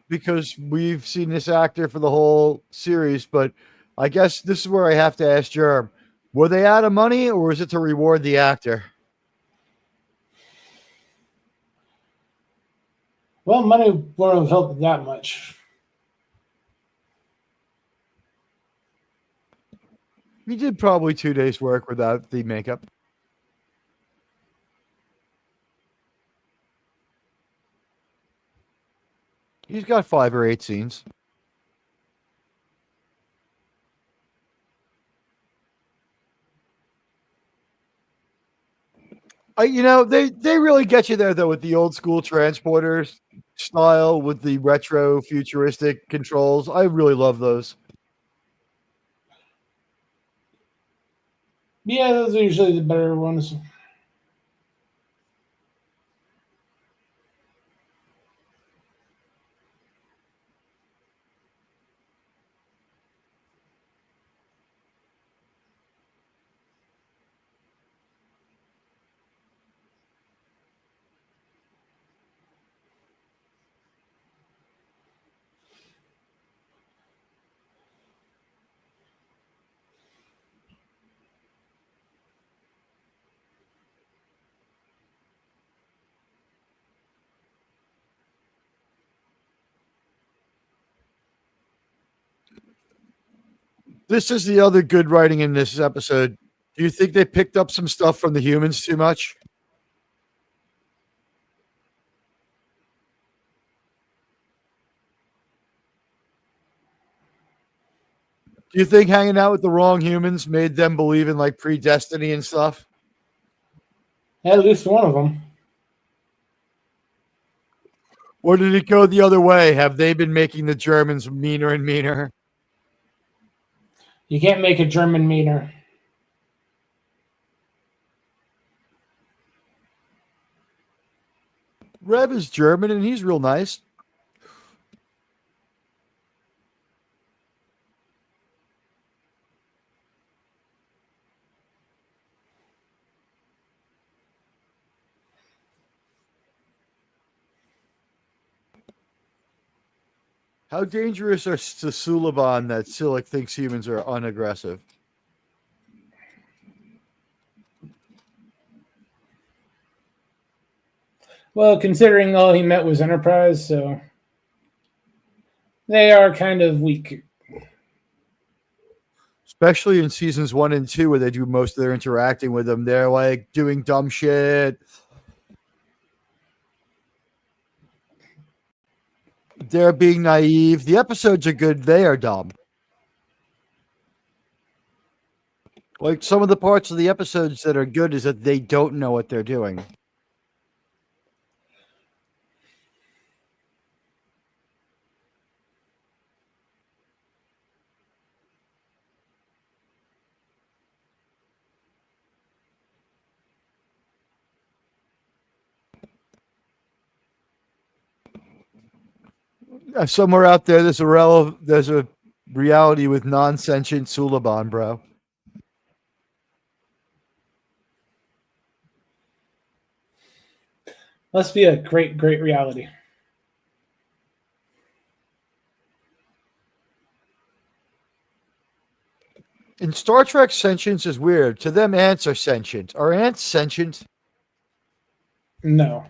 because we've seen this actor for the whole series. But I guess this is where I have to ask Germ: were they out of money, or was it to reward the actor? Well, money wouldn't have helped that much. He did probably 2 days' work without the makeup. He's got 5 or 8 scenes. They really get you there though with the old school transporters style with the retro futuristic controls. I really love those. Yeah, those are usually the better ones. This is the other good writing in this episode. Do you think they picked up some stuff from the humans too much? Do you think hanging out with the wrong humans made them believe in like predestiny and stuff? At least one of them. Or did it go the other way? Have they been making the Germans meaner and meaner? You can't make a German meaner. Rev is German and he's real nice. How dangerous are to Suliban that Silic thinks humans are unaggressive? Well, considering all he met was Enterprise, so they are kind of weak. Especially in seasons 1 and 2 where they do most of their interacting with them. They're like doing dumb shit. They're being naive. The episodes are good. They are dumb. Like some of the parts of the episodes that are good is that they don't know what they're doing. Somewhere out there, there's a reality with non-sentient Suliban, bro. Must be a great, great reality. In Star Trek, sentience is weird. To them, ants are sentient. Are ants sentient? No.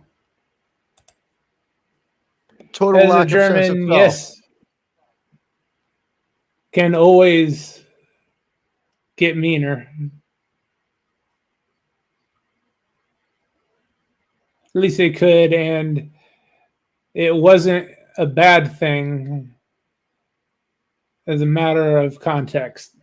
Total As a lack of sense of German, self. yes, can always get meaner. At least they could, and it wasn't a bad thing as a matter of context.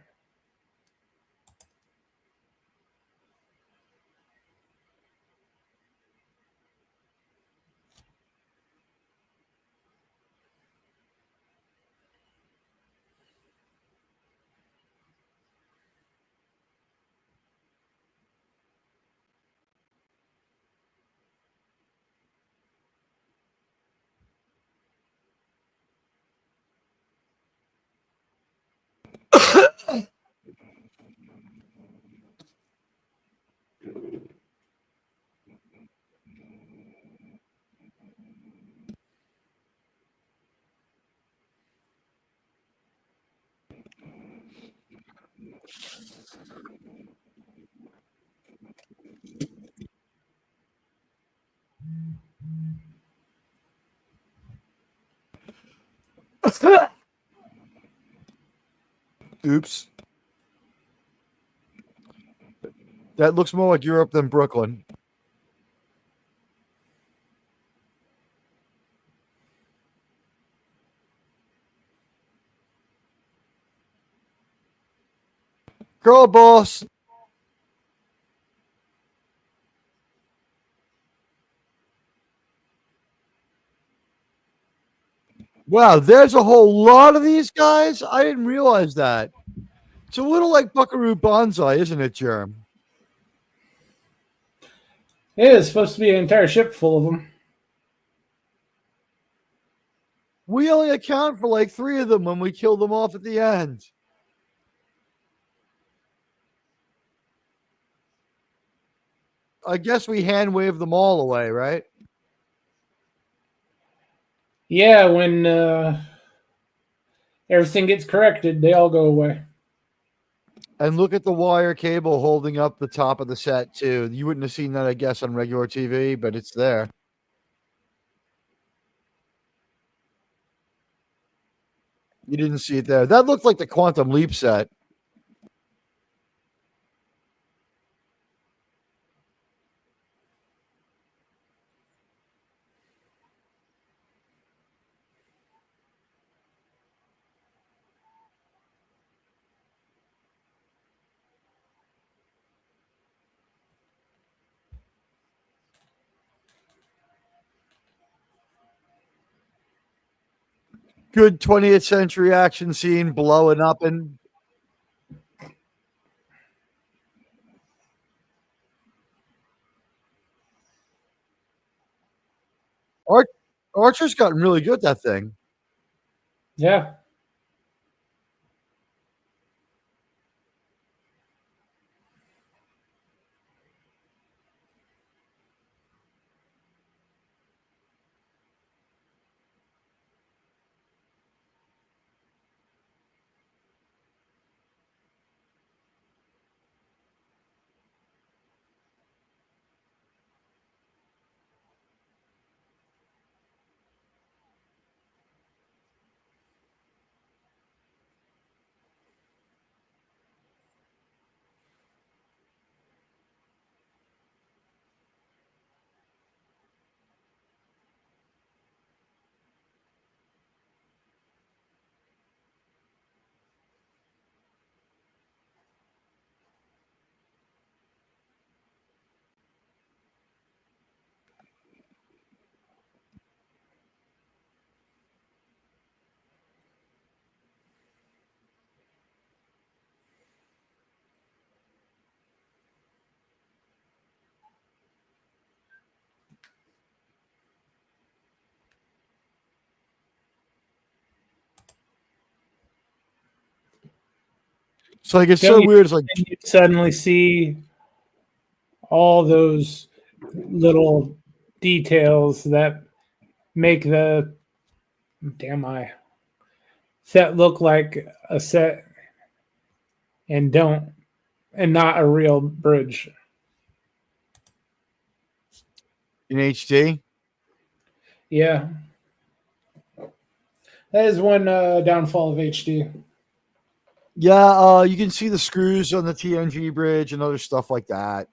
Oops. That looks more like Europe than Brooklyn. Girl boss. Wow, there's a whole lot of these guys. I didn't realize that. It's a little like Buckaroo Banzai, isn't it, Germ? It is supposed to be an entire ship full of them. We only account for like 3 of them when we kill them off at the end. I guess we hand wave them all away, right? Yeah, when everything gets corrected, they all go away. And look at the wire cable holding up the top of the set, too. You wouldn't have seen that, I guess, on regular TV, but it's there. You didn't see it there. That looked like the Quantum Leap set. Good 20th century action scene blowing up and Archer's gotten really good at that thing. Yeah. It's like it's Don't so you- weird. It's like And you suddenly see all those little details that make the damn eye set look like a set and don't, and not a real bridge. in HD. Yeah. That is one downfall of HD. Yeah, you can see the screws on the TNG bridge and other stuff like that.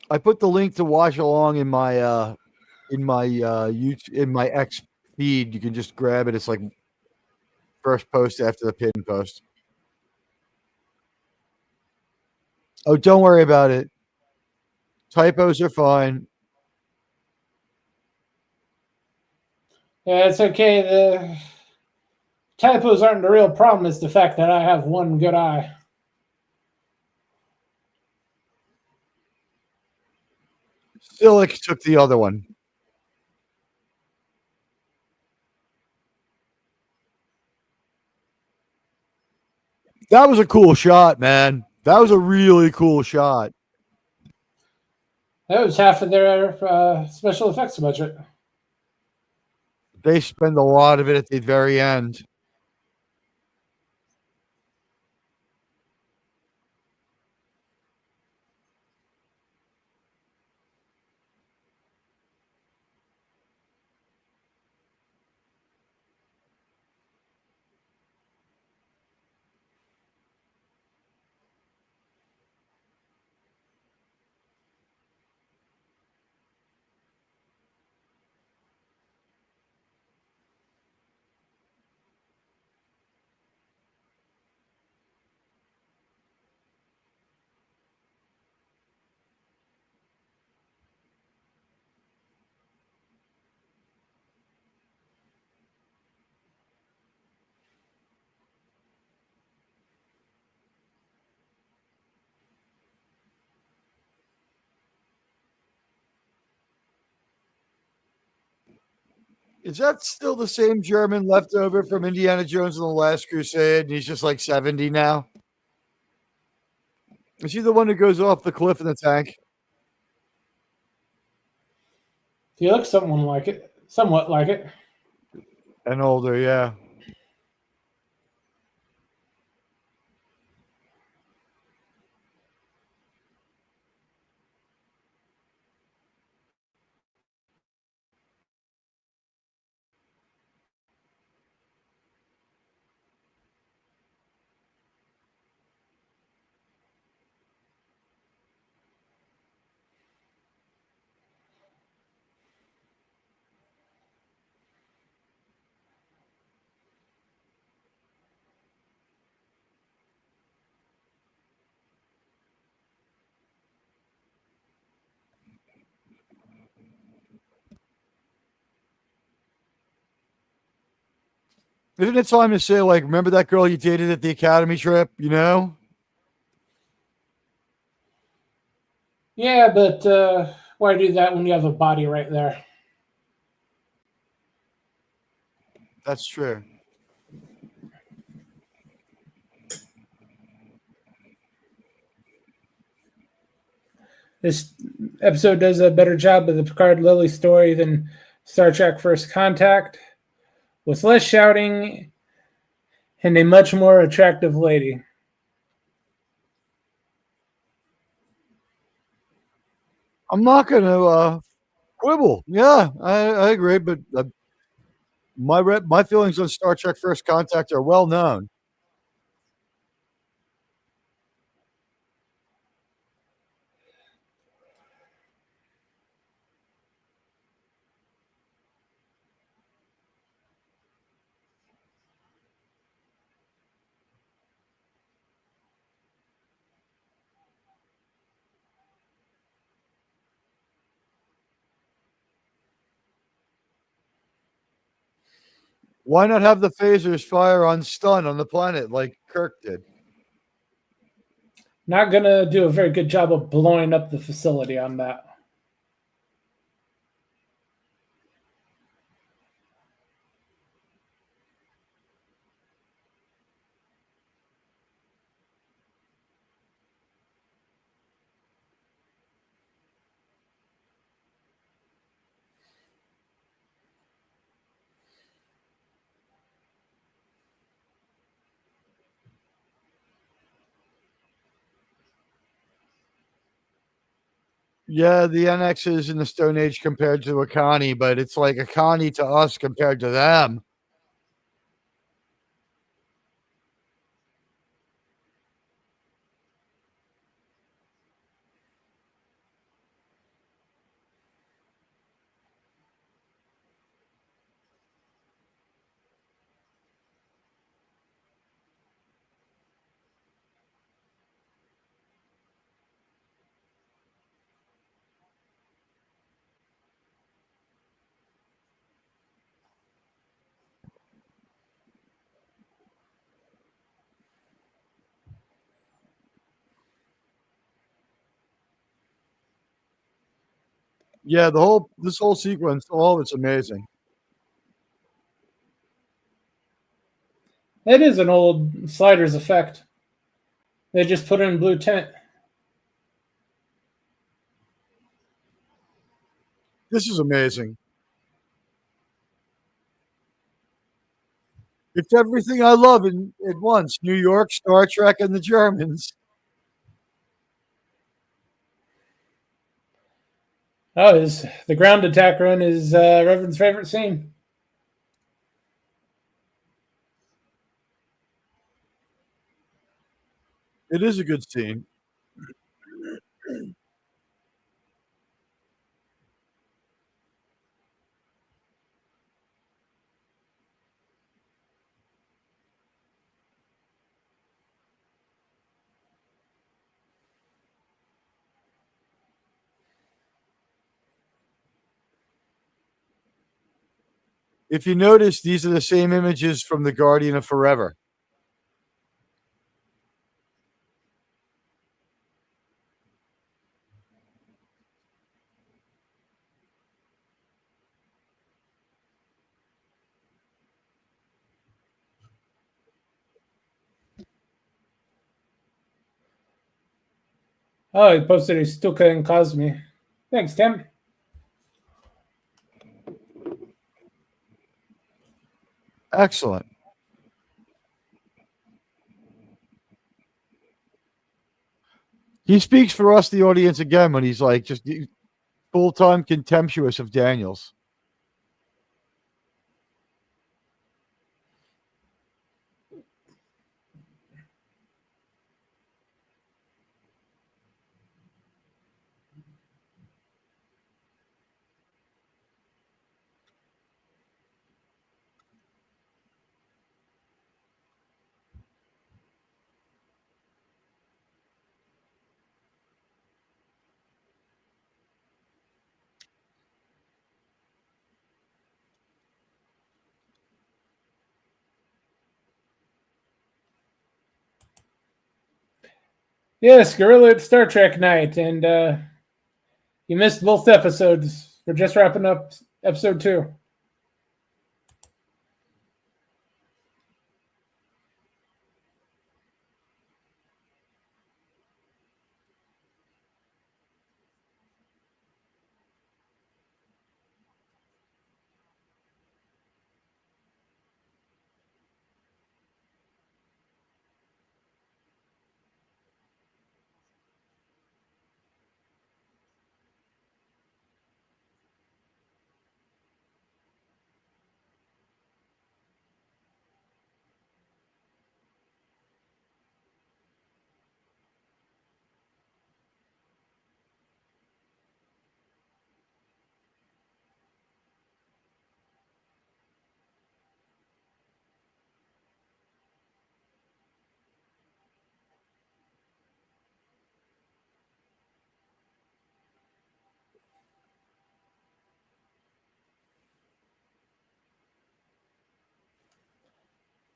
I put the link to watch along in my YouTube, in my X feed. You can just grab it. It's like first post after the pin post. Oh, don't worry about it. Typos are fine. Yeah, it's okay. The typos aren't the real problem. It's the fact that I have one good eye. Silic took the other one. That was a cool shot, man. That was a really cool shot. That was half of their special effects budget. They spend a lot of it at the very end. Is that still the same German left over from Indiana Jones and the Last Crusade? And he's just like 70 now? Is he the one who goes off the cliff in the tank? He looks somewhat like it. And older, yeah. Isn't it time to say, like, remember that girl you dated at the academy trip, you know? Yeah, but why do that when you have a body right there? That's true. This episode does a better job of the Picard Lily story than Star Trek First Contact, with less shouting and a much more attractive lady. I'm not going to quibble. Yeah, I agree. But my feelings on Star Trek First Contact are well known. Why not have the phasers fire on stun on the planet like Kirk did? Not gonna do a very good job of blowing up the facility on that. Yeah, the NX is in the Stone Age compared to Akani, but it's like Akani to us compared to them. Yeah, this whole sequence, all of it's amazing. It is an old sliders effect. They just put in blue tint. This is amazing. It's everything I love at once: New York, Star Trek, and the Germans. Oh, is the ground attack run is Reverend's favorite scene. It is a good scene. If you notice, these are the same images from The Guardian of Forever. Oh, he posted he's still couldn't cause me. Thanks, Tim. Excellent. He speaks for us, the audience, again when he's like just full-time contemptuous of Daniels. Yes, Gorilla at Star Trek night, and you missed both episodes. We're just wrapping up episode 2.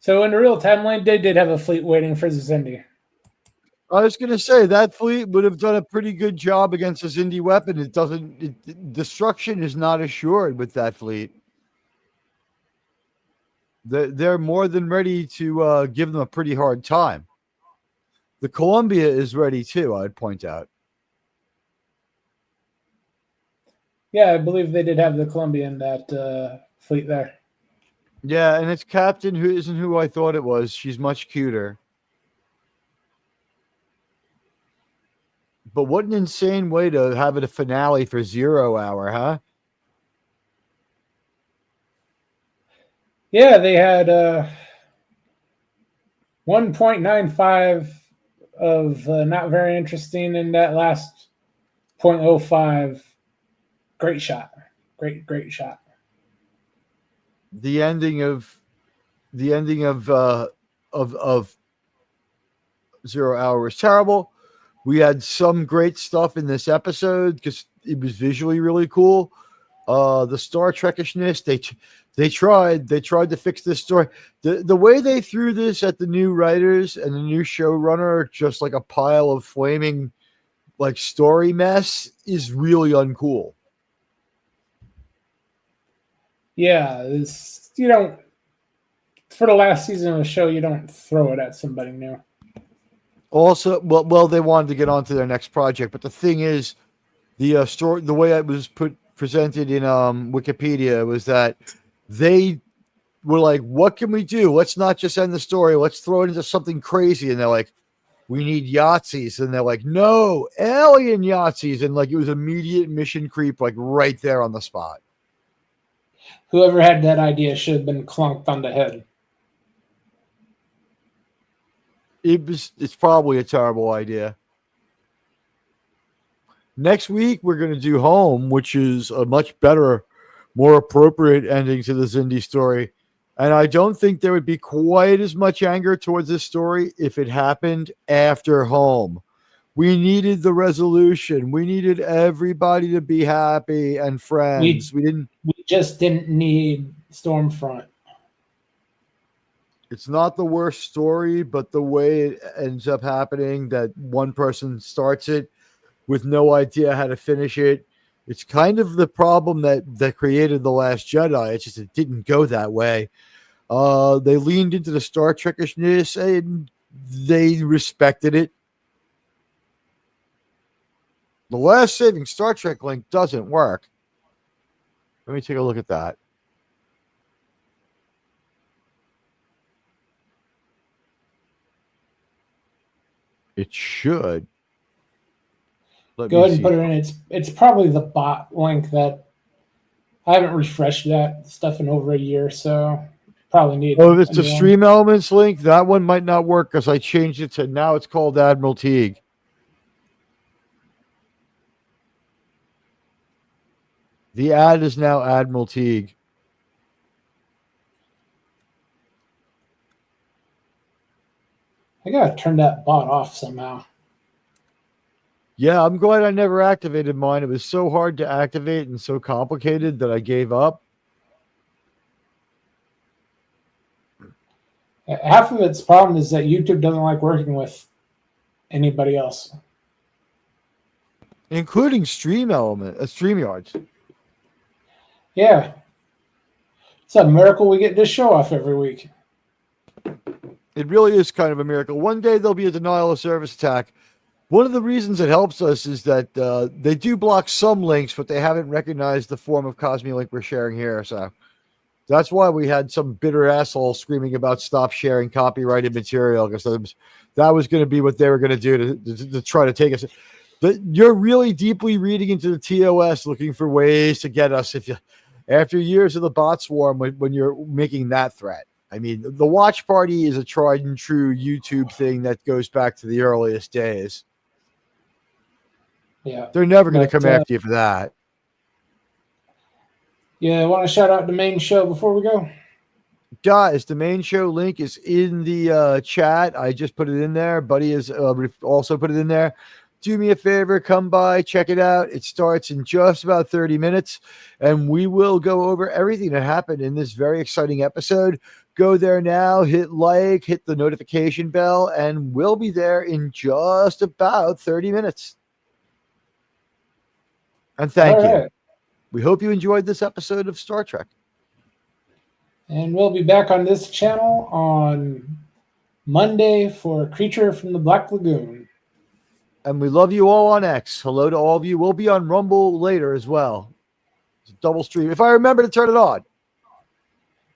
So in the real timeline, they did have a fleet waiting for Zindi. I was going to say that fleet would have done a pretty good job against a Zindi weapon. Destruction is not assured with that fleet. They're more than ready to give them a pretty hard time. The Columbia is ready too, I'd point out. Yeah, I believe they did have the Columbia in that fleet there. Yeah, and its captain who isn't who I thought it was. She's much cuter. But what an insane way to have it a finale for 0 Hour, huh? Yeah, they had 1.95 of not very interesting in that last 0.05. Great shot. Great shot. The ending of 0 Hour was terrible. We had some great stuff in this episode because it was visually really cool. The Star Trekishness, they tried to fix this story. The way they threw this at the new writers and the new showrunner, just like a pile of flaming like story mess, is really uncool. Yeah, you don't, for the last season of the show, you don't throw it at somebody new. Also, well, they wanted to get on to their next project, but the thing is, the story, the way it was presented in Wikipedia was that they were like, "What can we do? Let's not just end the story. Let's throw it into something crazy." And they're like, "We need Yahtzees," and they're like, "No, alien Yahtzees," and like it was immediate mission creep, like right there on the spot. Whoever had that idea should have been clunked on the head. It's probably a terrible idea. Next week, we're going to do Home, which is a much better, more appropriate ending to the Zindi story. And I don't think there would be quite as much anger towards this story if it happened after Home. We needed the resolution. We needed everybody to be happy and friends. We just didn't need Stormfront. It's not the worst story, but the way it ends up happening, that one person starts it with no idea how to finish it. It's kind of the problem that created The Last Jedi. It's just it didn't go that way. They leaned into the Star Trekishness and they respected it. The last saving Star Trek link doesn't work. Let me take a look at that. It should. Go ahead and put it in. It's probably the bot link that I haven't refreshed that stuff in over a year, so probably need. Oh, it's the Stream Elements link. That one might not work because I changed it to now it's called Admiral Teague. The ad is now Admiral Teague. I gotta turn that bot off somehow. Yeah, I'm glad I never activated mine. It was so hard to activate and so complicated that I gave up. Half of its problem is that YouTube doesn't like working with anybody else, including StreamYards. Yeah. It's a miracle we get this show off every week. It really is kind of a miracle. One day there'll be a denial of service attack. One of the reasons it helps us is that they do block some links, but they haven't recognized the form of Cosme link we're sharing here. So that's why we had some bitter asshole screaming about stop sharing copyrighted material, because that was going to be what they were going to do to try to take us. But you're really deeply reading into the TOS, looking for ways to get us. After years of the bot swarm, when you're making that threat. I mean, the watch party is a tried and true YouTube thing that goes back to the earliest days. Yeah, they're never going to come after you for that. Yeah, I want to shout out the main show before we go. Guys, the main show link is in the chat. I just put it in there. Buddy has also put it in there. Do me a favor, come by, check it out. It starts in just about 30 minutes, and we will go over everything that happened in this very exciting episode. Go there now, hit like, hit the notification bell, and we'll be there in just about 30 minutes. And thank you. We hope you enjoyed this episode of Star Trek. And we'll be back on this channel on Monday for Creature from the Black Lagoon. And we love you all on X. Hello to all of you. We'll be on Rumble later as well. It's a double stream. If I remember to turn it on.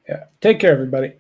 Yeah. Take care, everybody.